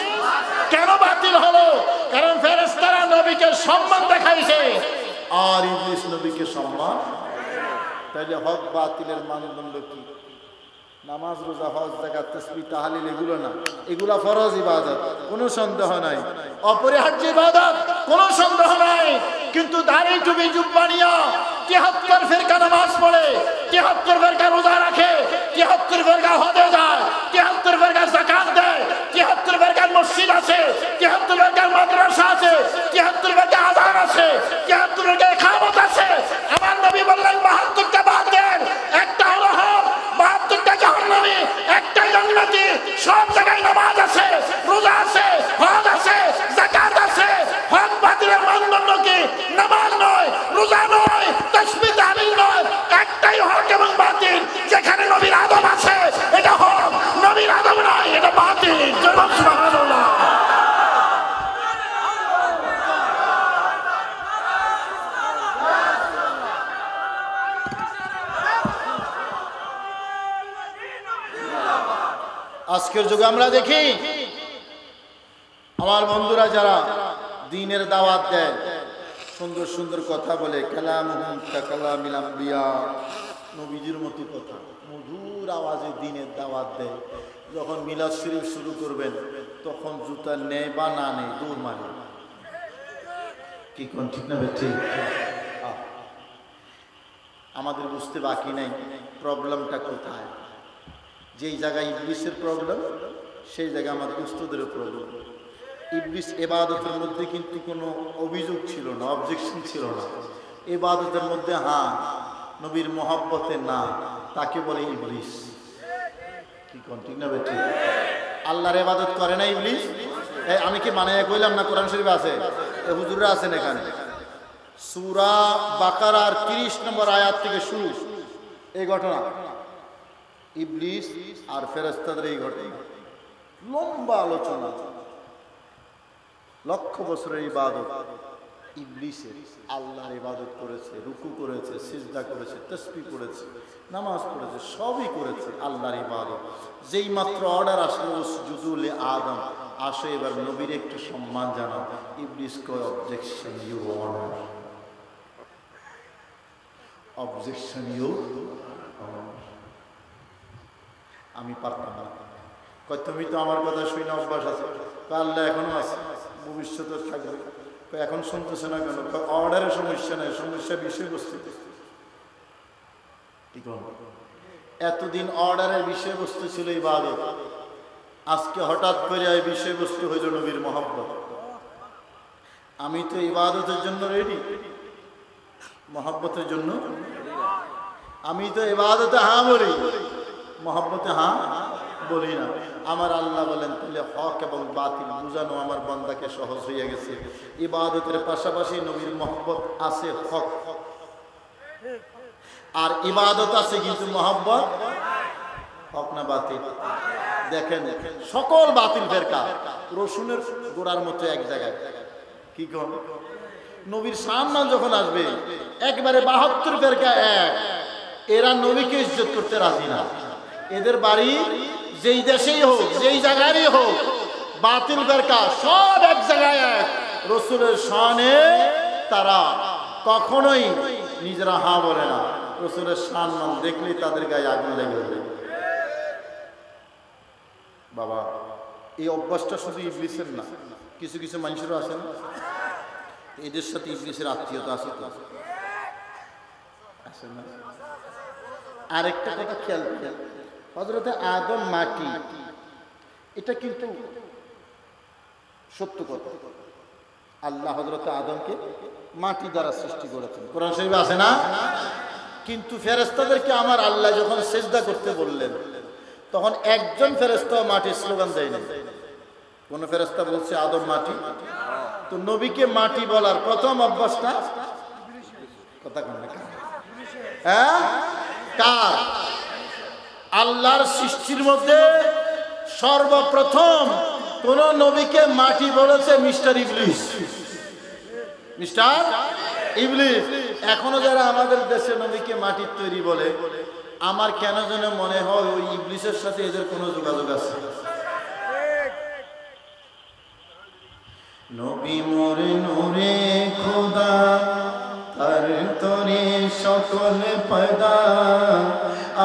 কেন বাতিল হলো? কারণ ফেরেশতারা নবীকে সম্মান দেখাইছে আর ইবলিস নবীকে সম্মান। তাইলে হক বাতিলের মানদণ্ড কি? নামাজ, রোজা, হজ, যাকাত, তাসবিহ, তাহলিল এগুলো না, এগুলা ফরজ ইবাদত, কোনো সন্দেহ নাই। অপরিহার্য ইবাদত, কোনো সন্দেহ নাই। কিন্তু দাড়ি টুপি জুব্বা নিয়া ৭৩ ফেরকা নামাজ পড়ে, ৭৩ ফেরকা রোজা রাখে, ৭৩ ফেরকা হজে যায়, ৭৩ ফেরকা যাকাত দেয়, ৭৩ ফেরকার মসজিদ আছে, ৭৩ ফেরকার মাদ্রাসা আছে, ৭৩ ফেরকা আযান আছে, ৭৩ ফেরকা ইকামত আছে। আমার নবী বললেন ৭২টা বাদ দেন, একটা হলো হক, ৭২টা জাহান্নামী, একটা জান্নাতি। সব জায়গায় নামাজ আছে, রোজা আছে, হজ আছে, যাকাত আছে। হক বাতিলের মানদণ্ড কি? নামাজ নয়, রোজা নয়, তাসবিহ তাহলিল নয়, একটাই হক এবং বাতিল। যেখানে নবীর আদব আছে এটা হক, নবীর আদব নয় এটা বাতিল। সুবহানাল্লাহ। আজকের যুগে আমরা দেখি আমার বন্ধুরা যারা দ্বীনের দাওয়াত দেয়, সুন্দর সুন্দর কথা বলে, কালামুহুম কালামিল আম্বিয়া, নবীজির মতো কথা, মধুর আওয়াজে দ্বীনের দাওয়াত দেয়। যখন মিলাদ শরীফ শুরু করবেন তখন জুতা নেয় বা না নেয় দৌড় মারে। কি কোন ঠিক না? ঠিক। আমাদের বুঝতে বাকি নাই প্রবলেমটা কোথায়। যেই জায়গায় ইবলিসের প্রবলেম, সেই জায়গায় আমার দুস্থদেরও প্রবলেম। ইবলিস ইবাদতের মধ্যে কিন্তু কোনো অভিযোগ ছিল না, অবজেকশন ছিল না। ইবাদতের মধ্যে হ্যাঁ নবীর মহব্বতে না, তাকে বলে ইবলিস। কি কোন ঠিক না বেটি? আল্লাহর ইবাদত করে না ইবলিস। আমি কি বানায় কইলাম না? কোরআন শরীফে আছে, হুজুররা আছেন এখানে। সূরা বাকারার 30 নম্বর আয়াত থেকে শুরু এই ঘটনা, ইবলিস আর ফেরেশতাদের এই ঘটনা, লম্বা আলোচনা। লক্ষ বছরের ইবাদত ইবলিসের। আল্লাহর ইবাদত করেছে, রুকু করেছে, সিজদা করেছে, তাসবিহ করেছে, নামাজ পড়েছে, সবই করেছে আল্লাহর ইবাদত। যেই মাত্র অর্ডার আসলো উসজুদু লি আদম, আসো এবার নবীর একটু সম্মান জানাও, ইবলিস কয় objection you honour, objection you, আমি পারতাম না। কয় তুমি তো আমার কথা শুনে অভ্যাস আছে, আল্লাহ এখনো আছে, ভবিষ্যতে থাকবে। এখন শুনতেছে না কেন? অর্ডারের সমস্যা নেই, সমস্যা বিষয়বস্তু। এতদিন অর্ডারের বিষয়বস্তু ছিল ইবাদত, আজকে হঠাৎ করে এই বিষয়বস্তু হইল নবীর মহব্বত। আমি তো ইবাদতের জন্য রেডি, মহব্বতের জন্য আমি তো ইবাদতে হ্যাঁ বলি, মহব্বতে হ্যাঁ বলি না। আমার আল্লাহ বলেন তাহলে হক এবং বাতিল বুঝানো আমার বান্দাকে সহজ হয়ে গেছে। ইবাদতের পাশাপাশি নবীর মহব্বত আছে, হক আর ইবাদত আছে, কিন্তু মহব্বত হক না বাতিল? দেখেন সকল বাতিল ফেরকা রসুনের গোড়ার মতো এক জায়গায়। কি কোন নবীর সম্মান যখন আসবে একবারে 72 ফেরকা এক, এরা নবীকে ইজ্জত করতে রাজি না। এদের বাড়ি যেই দেশেই হোক, যেই জায়গারই হোক, বাতিল ফেরকা সব এক জায়গায় এক, রসুলের শানে তারা কখনোই নিজেরা হ্যাঁ বলে না। রসুলের সম্মান দেখলেই তাদের গায়ে আগুন লেগে যাবে। বাবা এই অভ্যাসটা শুধু ইবলিসের না, কিছু কিছু মানুষেরও আছে না, এদের সাথে ইবলিসের আত্মীয়তা আছে তো আছে না? আরেকটা কথা খেয়াল করেন, হযরতে আদম মাটি, এটা কিন্তু সত্য কথা। আল্লাহ হযরতে আদমকে মাটি দ্বারা সৃষ্টি করেছেন, কোরআন শরীফে আছে না? কিন্তু ফেরেশতাদেরকে আমার আল্লাহ যখন সিজদা করতে বললেন, তখন একজন ফেরেশতা মাটির স্লোগান দেয়নি। কোন ফেরেশতা বলছে আদম মাটি? তো নবীকে মাটি বলার প্রথম অভ্যাসটা কথা কোন না? হ্যাঁ, কার? আল্লাহর সৃষ্টির মধ্যে সর্বপ্রথম কোন নবীকে মাটি বলেছে মিস্টার ইবলিস। মিস্টার ইবলিস। এখনো যারা আমাদের দেশে নবীকে মাটির তৈরি বলে, আমার কেন যেন মনে হয় ওই ইবলিসের সাথে এদের কোনো যোগাযোগ আছে। নবী মোরে নূরে খোদা, তার তরে সকল পয়দা,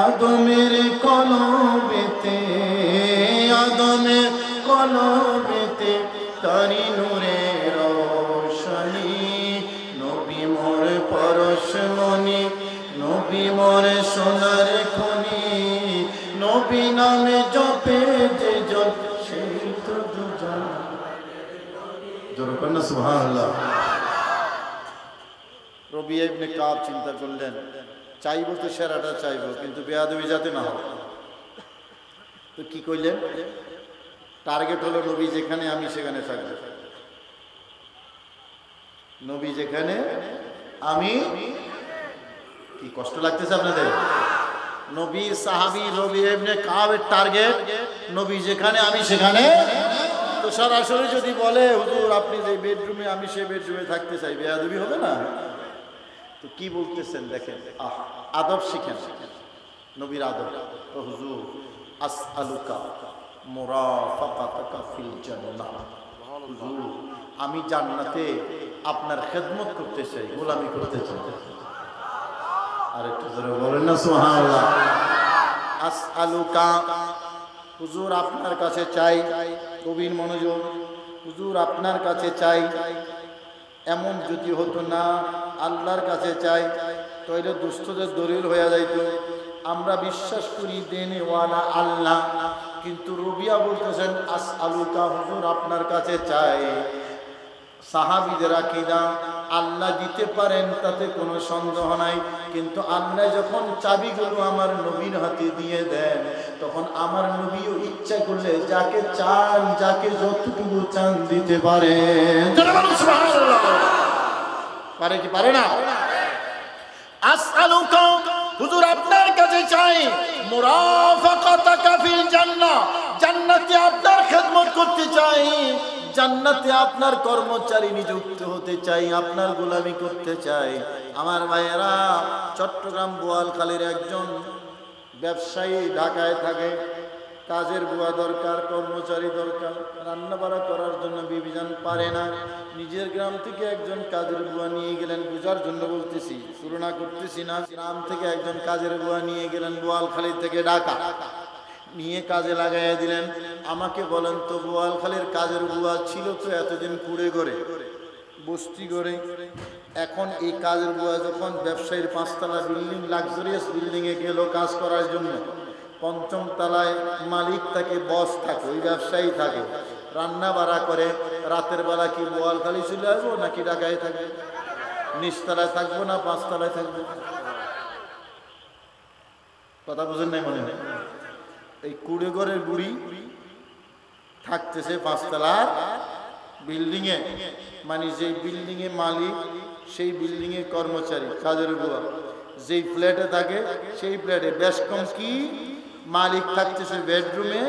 আদমের কলবেতে, আদমের কলবেতে তারি নূরে রোশনী, নবী মোর পরশমণি, নবী মোর সোনার খনি, নবী নামে জপে যে জন সেই তো দুজন। জোর করেন না সুবহানাল্লাহ। রবিয়া ইবনে কাব চিন্তা করলেন, চাইব তো সেরাটা চাইব, কিন্তু বেয়াদবি যাতে না হয়। তো কি কইলেন? টার্গেট হলো নবী যেখানে আমি সেখানে থাকব, নবী যেখানে আমি। কি কষ্ট লাগতেছে আপনাদের? নবী সাহাবী রবিয়া ইবনে কাবের টার্গেট নবী যেখানে আমি সেখানে। তো সরাসরি যদি বলে হুজুর আপনি যে বেডরুমে আমি সেই বেডরুমে থাকতে চাই, বেয়াদবি হবে না? তো কি বলতেছেন দেখেন, আদব শিখেন, নবীর আদব। তো হুজুর আসআলুকা মুরাফাকাতাকা ফিল জান্নাহ, হুজুর আমি জান্নাতে আপনার খেদমত করতে চাই, গোলামি করতে চাই। আর একটু জোরে বলেন না সুবহানাল্লাহ। আসআলুকা, হুজুর আপনার কাছে চাই, গভীর মনোযোগ, হুজুর আপনার কাছে চাই। এমন যদি হতো না আল্লাহর কাছে চাই, তাহলে দুষ্টদের দলিল হয়ে যাইত। আমরা বিশ্বাস করি দেনেওয়ালা আল্লাহ, কিন্তু রবিয়া বলতেছেন আসআলুকা, হুজুর আপনার কাছে চাই। সাহাবীদের আকীদা আল্লাহ দিতে পারেন তাতে কোনো সন্দেহ নাই, কিন্তু আল্লাহ যখন চাবিগুলো আমার নবীর হাতে দিয়ে দেন তখন আমার নবীও ইচ্ছা করলে যাকে চান, যাকে যতটুকু চান দিতে পারেন। সুবহানাল্লাহ। পারে কি পারে না? আসআলুকা, হুজুর আপনার কাছে চাই, মুরাফাকাতাকা ফিল জান্নাহ, জান্নাতে আপনার খেদমত করতে চাই, জান্নাতে আপনার কর্মচারী নিযুক্ত হতে চাই, আপনার গোলামি করতে চাই। আমার ভাইয়েরা, চট্টগ্রাম বোয়ালখালীর একজন ব্যবসায়ী ঢাকায় থাকে, কাজের বুয়া দরকার, কর্মচারী দরকার, রান্না বাড়া করার জন্য বিবিজান পারে না, নিজের গ্রাম থেকে একজন কাজের বুয়া নিয়ে গেলেন, বুঝার জন্য বলতেছি, তুলনা করতেছি না, গ্রাম থেকে একজন কাজের বুয়া নিয়ে গেলেন বোয়ালখালী থেকে ঢাকা, নিয়ে কাজে লাগাইয়া দিলেন। আমাকে বলেন তো, বোয়ালখালীর কাজের বুয়া ছিল তো এতদিন কুড়ে করে বস্তি করে, এখন এই কাজের বুয়া যখন ব্যবসায়ীর 5 তলা বিল্ডিং, লাক্সারিয়াস বিল্ডিংয়ে গেল কাজ করার জন্য, 5ম তলায় মালিক থাকে, বস থাকে, ওই ব্যবসায়ী থাকে, রান্না বাড়া করে, রাতের বেলা কি বোয়ালখালী চলে আসবো নাকি ঢাকায় থাকবে? নিচতলায় থাকবো না 5 তলায় থাকবো? কথা বুঝেন নাই মনে হয়? এই কুড়ে ঘরের বুড়ি থাকতেছে 5 তলার বিল্ডিং এ, মানে যেই বিল্ডিং এ মালিক সেই বিল্ডিং এ কর্মচারী কাজের বুয়া, যেই ফ্ল্যাটে থাকে সেই ফ্ল্যাটে বেশ কম কি মালিক থাকতেছে বেডরুমে,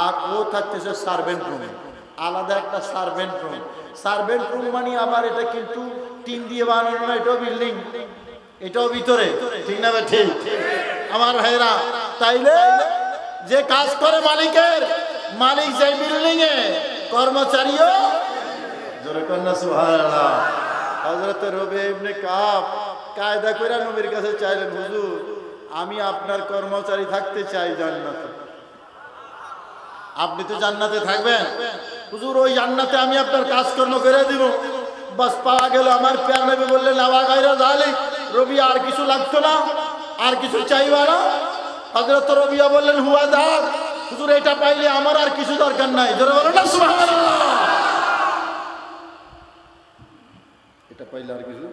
আর ও থাকতেছে সার্ভেন্ট রুমে, আলাদা একটা সার্ভেন্ট রুম। সার্ভেন্ট রুম মানে আবার এটা কিন্তু টিন দিয়ে বানানো না, এটাও বিল্ডিং, এটাও ভিতরে, ঠিক না? ঠিক আমার ভাইরা, তাইলে যে কাজ করে মালিকের, মালিক যে বিল্ডিং এ, কর্মচারীও জোরে কন্যা সুবহানাল্লাহ। হযরত রবি ইবনে কাব কায়দা করে নবীর কাছে চাইলেন, হুজুর আমি আপনার কর্মচারী থাকতে চাই জান্নাতে। আপনি তো জান্নাতে থাকবেন, হুজুর ওই জান্নাতে আমি আপনার কাজকর্ম করে দিব। বাস পাওয়া গেল। আমার প্যার নবী বললেন, লাওয়া গায়রা যালিক, রবি আর কিছু লাগতো না, আর কিছু চাইবা না? হযরত রবিয়া বললেন, হুয়া দাগ, হুজুর এটা পাইলে আমার আর কিছু দরকার নাই। জোরে বলো না সুবহানাল্লাহ। এটা পাইলে আর কিছু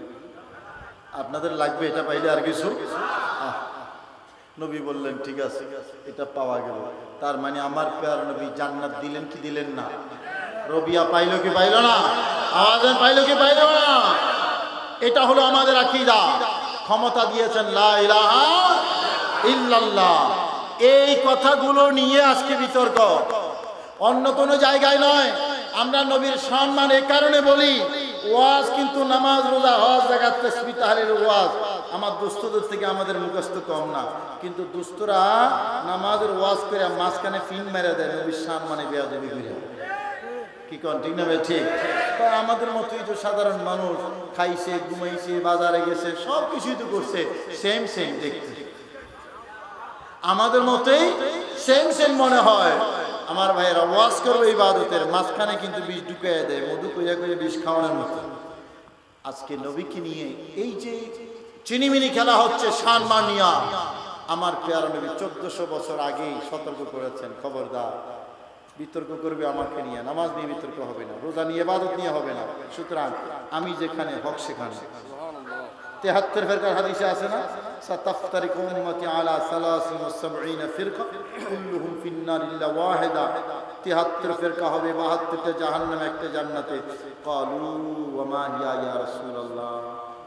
আপনাদের লাগবে, এটা পাইলে আর কিছু? নবী বললেন, ঠিক আছে, এটা পাওয়া গেল। তার মানে আমার প্যার নবী জান্নাত দিলেন কি দিলেন না? রবিয়া পাইলো কি পাইলো না? আওয়াজ পাইলো কি পাইলো না? এটা হলো আমাদের আকীদা। ক্ষমতা দিয়েছেন লা ইলাহা ইল্লাল্লাহ। এই কথাগুলো নিয়ে আজকে বিতর্ক, অন্য কোনো জায়গায় নয়। আমরা নবীর সম্মান এই কারণে বলি, ওয়াজ কিন্তু নামাজ, রোজা, হজ, যাকাত, তাসবিহ, তাহলিল, ওয়াজ আমার দোস্তদের থেকে আমাদের মুখস্থ কম না, কিন্তু দোস্তরা নামাজের ওয়াজ করে মাঝখানে ফিন মেরে দেয়, নবীর সম্মানে বেয়াদবি করে। কি কোন ঠিক না? ঠিক। আমাদের মতোই তো সাধারণ মানুষ, খাইছে, ঘুমাইছে, বাজারে গেছে, সব কিছুই তো করছে, সেম সেম দেখতে আমাদের মতোই সেম সেম মনে হয়। আমার ভাইয়েরা, ওয়াজ করবে ইবাদতের মাঝখানে কিন্তু বিষ ঢুকিয়ে দেয়, মধু কইয়া কইয়া বিষ খাওয়ানোর মতো। আজকে নবীকে নিয়ে এই যে চিনিমিনি খেলা হচ্ছে সম্মান নিয়া, আমার প্যারা নবী 1400 বছর আগেই সতর্ক করেছেন, খবরদার বিতর্ক করবে আমাকে নিয়ে, নামাজ নিয়ে বিতর্ক হবে না, রোজা নিয়ে, ইবাদত নিয়ে হবে না। সুতরাং আমি যেখানে হক সেখানে। 73 ফিরকার হাদিসে আছে না, সাতাফতারিকু উম্মতি আলা 73 ফিরকা কুল্লুহুম ফিন্নার ইল্লা ওয়াহিদা। 73 ফিরকা হবে, 72টা জাহান্নামে, একটা জান্নাতে। ক্বালু ওয়া মা হিয়া ইয়া রাসূলুল্লাহ।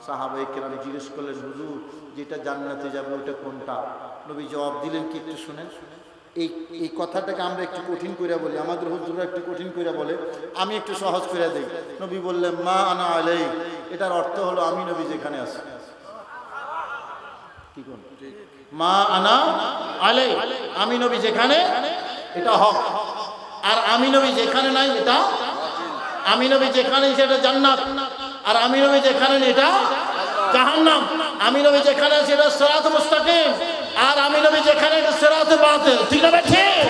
সাহাবায়ে কেরাম জিজ্ঞেস করলেন, হুজুর যেটা জান্নাতে যাবে ওটা কোনটা? নবী জবাব দিলেন কি, একটু শুনেন। এই কথাটাকে আমরা একটু কঠিন করে বলি, আমাদের হুজুররা একটু কঠিন করে বলে, আমি একটু সহজ করে দেই। নবী বললেন, মা আনা আলাই। এটার অর্থ হলো আমি নবী যেখানে আছি। কি কোন? মা আনা আলাই, আমি নবী যেখানে, এটা হক। আর আমি নবী যেখানে নাই, এটা আমি নবী যেখানে সেটা জান্নাত, আর আমি নবী যেখানে এটা জাহান্নাম। আমি নবী যেখানে সেটা সিরাত মুস্তাকিম, আর আমি নবী যেখানে এটা সিরাতে বাতিল। ঠিক না? ঠিক।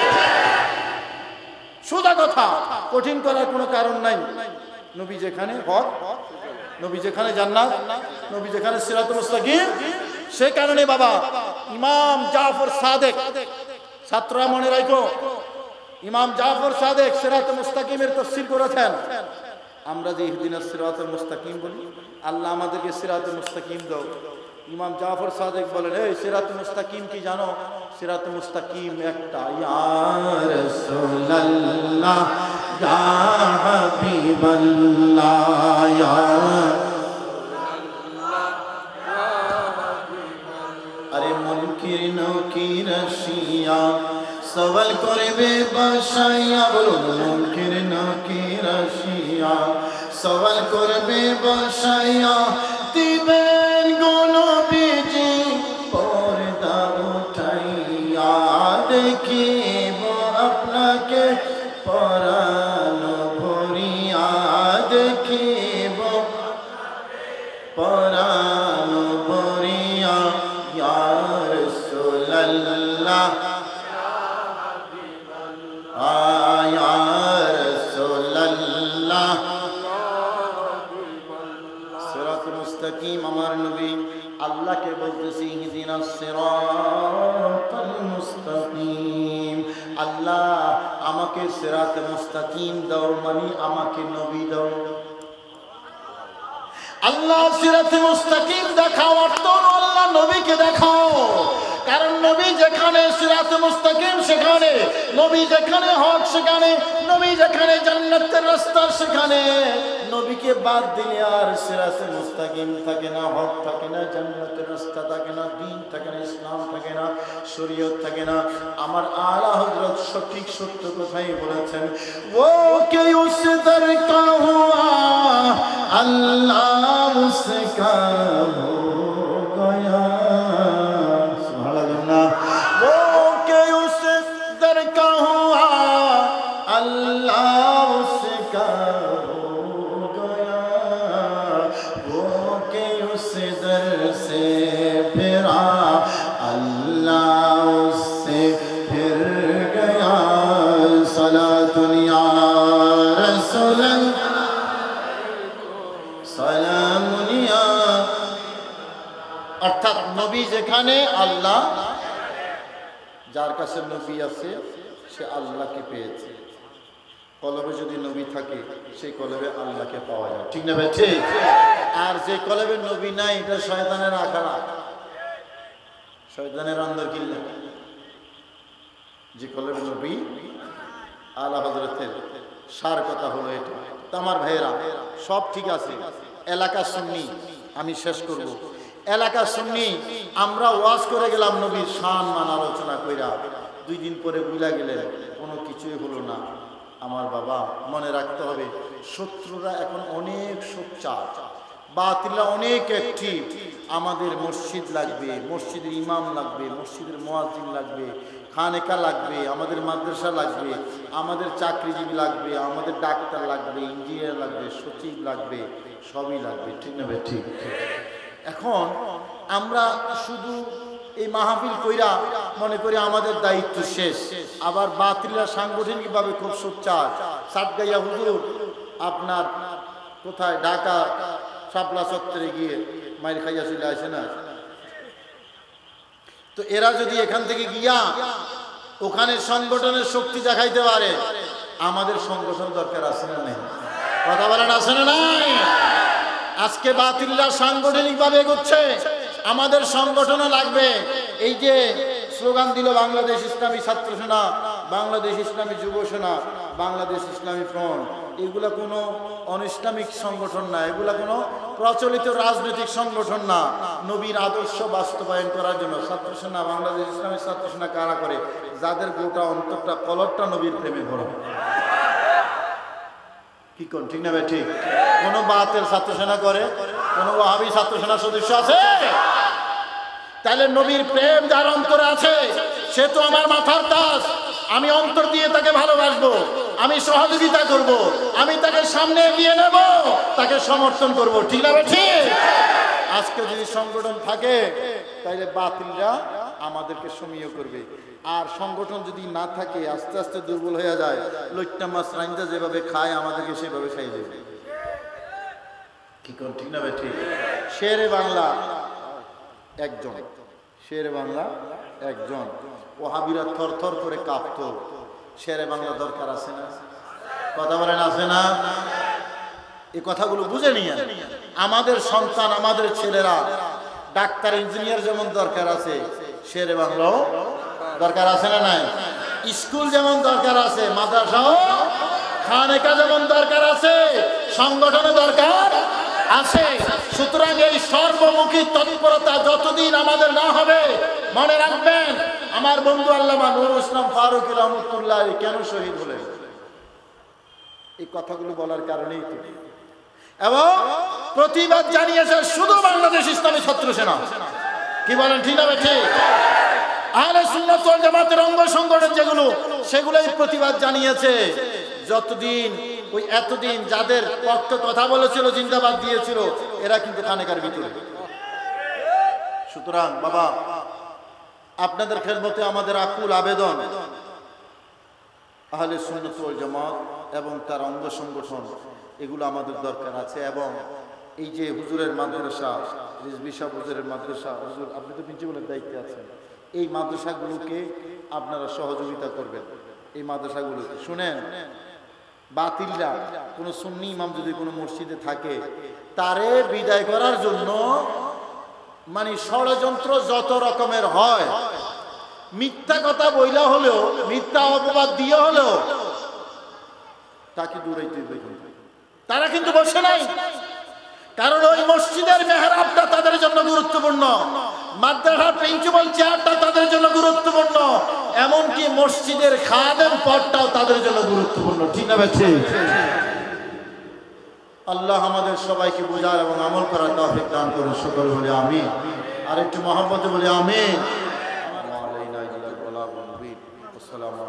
সোজা কথা, কঠিন করার কোনো কারণ নাই। নবী যেখানে হক, নবী যেখানে জান্নাত, নবী যেখানে সিরাত মুস্তাকিম। সে কারণে বাবা ইমাম জাফর সাদেক, ছাত্ররা মনে রাখো, ইমাম জাফর সাদেক সিরাত মুস্তাকিমের তাফসীর করেছেন। আমরা যে ইহদিনাস সিরাতাল মুস্তাকিম বলি, আল্লাহ আমাদেরকে সিরাতুল মুস্তাকিম দাও। ইমাম জাফর সাদিক বলেন, এই সিরাতুল মুস্তাকিম কি জানো? সিরাতুল মুস্তাকিম একটা, ইয়া রাসূলুল্লাহ ইয়া হাবিবাল্লাহ ইয়া আরে মুনকির নকির আসিয়া সওয়াল করবে বসাইয়া, বলুন মুনকির নকির আসিয়া সওয়াল করবে বসাইয়া, দিবেন নবীজি পর্দা উঠাইয়া, দেখিব আপনাকে পরাণ ভরিয়া, দেখিব পরাণ ভরিয়া, ইয়া রাসূলুল্লাহ ইয়া রাসূলুল্লাহ। সিরাতুল মুস্তাকিম আমার নবী আল্লাহকে বলতেছি, ইহদিনাস সিরাতাল মুস্তাকিম, আল্লাহ আমাকে সিরাতে মুস্তাকিম দাও, মানে আমাকে নবী দাও। আল্লাহ সিরাতে মুস্তাকিম দেখাও অর্থ আল্লাহ নবীকে দেখাও, কারণ নবী যেখানে সিরাতে মুস্তাকিম সেখানে, নবী যেখানে হক সেখানে, নবী যেখানে জান্নাতের রাস্তা সেখানে। নবীকে বাদ দিলে আর সিরাতে মুস্তাকিম থাকে না, হক থাকে না, জান্নাতের রাস্তা থাকে না, দ্বীন থাকে না, ইসলাম থাকে না, শরীয়ত থাকে না। আমার আলা হযরত সঠিক সত্য কথাই বলেছেন, ও কে উস দর কা হুয়া আল্লাহ উসকা হো গয়া, সুবহানাল্লাহ। वो के उस दर का हुआ अल्लाह उसका हो गया, वो के उस दर से फिरा अल्लाह उससे फिर गया। सलातुन या रसूलल्लाह সালামুন ইয়া, অর্থাৎ নবী যেখানে আল্লাহ, যার কাছে নবী আছে সে আল্লাহকে পেয়েছে। কলবে যদি নবী থাকে সেই কলবে আল্লাহকে পাওয়া যায়, ঠিক না ভাই? ঠিক। আর যে কলবে নবী নাই এটা শয়তানের আখড়া, শয়তানের অন্দর কিল্লা। যে কলবে নবী আলা হযরতের সার কথা হলো এটা। তো আমার ভাইয়েরা সব ঠিক আছে, এলাকা সুন্নি, আমি শেষ করব। এলাকা সুন্নি, আমরা ওয়াজ করে গেলাম নবীর শান মান আলোচনা কইরা, 2 দিন পরে ভুলা গেলেন, কোনো কিছুই হলো না। আমার বাবা মনে রাখতে হবে, শত্রুরা এখন অনেক সোচ্চার, বাতিলরা অনেক অ্যাক্টিভ। আমাদের মসজিদ লাগবে, মসজিদের ইমাম লাগবে, মসজিদের মুয়াজ্জিন লাগবে, খানেকা লাগবে, আমাদের মাদ্রাসা লাগবে, আমাদের চাকরিজীবী লাগবে, আমাদের ডাক্তার লাগবে, ইঞ্জিনিয়ার লাগবে, সচিব লাগবে, সবই লাগবে, ঠিক না ভাই? ঠিক। এখন আমরা শুধু এই মাহফিল কইরা মনে করি আমাদের দায়িত্ব শেষ, আবার বাতিলরা সাংগঠনিকভাবে খুব সোচ্চার। সাতগাইয়া হুজুর আপনার কোথায় ঢাকা শাপলা চত্বরে গিয়ে মাইর খাইয়া চলে আসে না? তো এরা যদি এখান থেকে গিয়া ওখানে সংগঠনের শক্তি দেখাইতে পারে, আমাদের সংগঠন দরকার আছে না নাই? কথা বলেন, আছে না নাই? আজকে বাতিলরা সাংগঠনিকভাবে এগোচ্ছে, আমাদের সংগঠনও লাগবে। এই যে স্লোগান দিল বাংলাদেশ ইসলামী ছাত্র সেনা, বাংলাদেশ ইসলামী যুব সেনা, বাংলাদেশ ইসলামী ফ্রন্ট, এগুলা কোনো অনিসলামিক সংগঠন না, এগুলা কোনো প্রচলিত রাজনৈতিক সংগঠন না। নবীর আদর্শ বাস্তবায়ন করার জন্য ছাত্র সেনা, বাংলাদেশ ইসলামী ছাত্র সেনা কারা করে? যাদের গোটা অন্তরটা কলরটা নবীর প্রেমে ভরা। কি কোন ঠিক না ভাই? ঠিক। কোন বাতের ছাত্র সেনা করে? কোন ওয়াহাবি ছাত্র সেনা সদস্য আছে? তাহলে নবীর প্রেম যার অন্তরে আছে সে তো আমার মাথার তাজ। আমি অন্তর দিয়ে তাকে ভালোবাসবো, আমি সহযোগিতা করব, আমি তাকে সামনে এগিয়ে নেব, তাকে সমর্থন করব, ঠিক না ভাই? ঠিক। আজকে যদি সংগঠন থাকে তাহলে বাতিলরা আমাদেরকে সমীহ করবে, আর সংগঠন যদি না থাকে আস্তে আস্তে দুর্বল হয়ে যায়। লইট্টা মাছ রাইন্দা যেভাবে খায় আমাদেরকে সেভাবে খাই দেবে, কি কোন ঠিক না ভাই? ঠিক। শেরে বাংলা একজন, শেরে বাংলা একজন, ওহাবিরা থর থর করে কাঁপতো। শেরে বাংলা দরকার আছে না? কথা বলেন, আছে না? এই কথাগুলো বুঝে নিয়ে আমাদের সন্তান, আমাদের ছেলেরা ডাক্তার, ইঞ্জিনিয়ার যেমন দরকার আছে, শেরে বাংলাও দরকার আছে না নাই? স্কুল যেমন দরকার আছে, মাদ্রাসাও খানেকা যেমন দরকার আছে, সংগঠনে দরকার আছে। সুতরাং এই সর্বমুখী তৎপরতা যতদিন আমাদের না হবে, মনে রাখবেন আমার বন্ধু আল্লামা নুরুল ইসলাম ফারুকী রহমতুল্লাহ কেন শহীদ হলেন, এই কথাগুলো বলার কারণেই তো। এবং প্রতিবাদ জানিয়েছে শুধু বাংলাদেশ ইসলামী ছাত্র সেনা। কি বলেন, ঠিক না ঠিক? আহলে সুন্নাত ওয়াল জামাতের অঙ্গ সংগঠন যেগুলো, সেগুলোই প্রতিবাদ জানিয়েছে। যতদিন ওই এতদিন যাদের পক্ষে কথা বলেছিল, জিন্দাবাদ দিয়েছিল, এরা কিন্তু খানেকার ভিতরে। সুতরাং বাবা, আপনাদের খেদমতে আমাদের আকুল আবেদন, আহলে সুন্নাত ওয়াল জামাত এবং তার অঙ্গ সংগঠন, এগুলো আমাদের দরকার আছে। এবং এই যে হুজুরের মাদ্রাসা, রিজভী সাহেব হুজুরের মাদ্রাসা, হুজুর আপনি তো প্রিন্সিপালের দায়িত্বে আছেন, এই মাদ্রাসাগুলোকে আপনারা সহযোগিতা করবেন। এই মাদ্রাসাগুলোকে শুনেন, বাতিলরা কোনো সুন্নি ইমাম যদি কোনো মসজিদে থাকে, তারে বিদায় করার জন্য মানে ষড়যন্ত্র যত রকমের হয়, মিথ্যা কথা বইলা হলেও, মিথ্যা অপবাদ দিয়ে হলেও তাকে দূরাইতে হবে। তারা কিন্তু বসে নাই, কারণ ওই মসজিদের মেহরাবটা তাদের জন্য গুরুত্বপূর্ণ, মাদ্রাসার প্রিন্সিপাল চেয়ারটা তাদের জন্য গুরুত্বপূর্ণ, এমনকি মসজিদের খাদেম পদটাও তাদের জন্য গুরুত্বপূর্ণ। ঠিক না ঠিক? আল্লাহ আমাদের সবাইকে বোঝার এবং আমল করার তৌফিক দান করুন। সকলে বলি আমিন। আর একটু মহব্বতে বলি আমিন। আসসালামু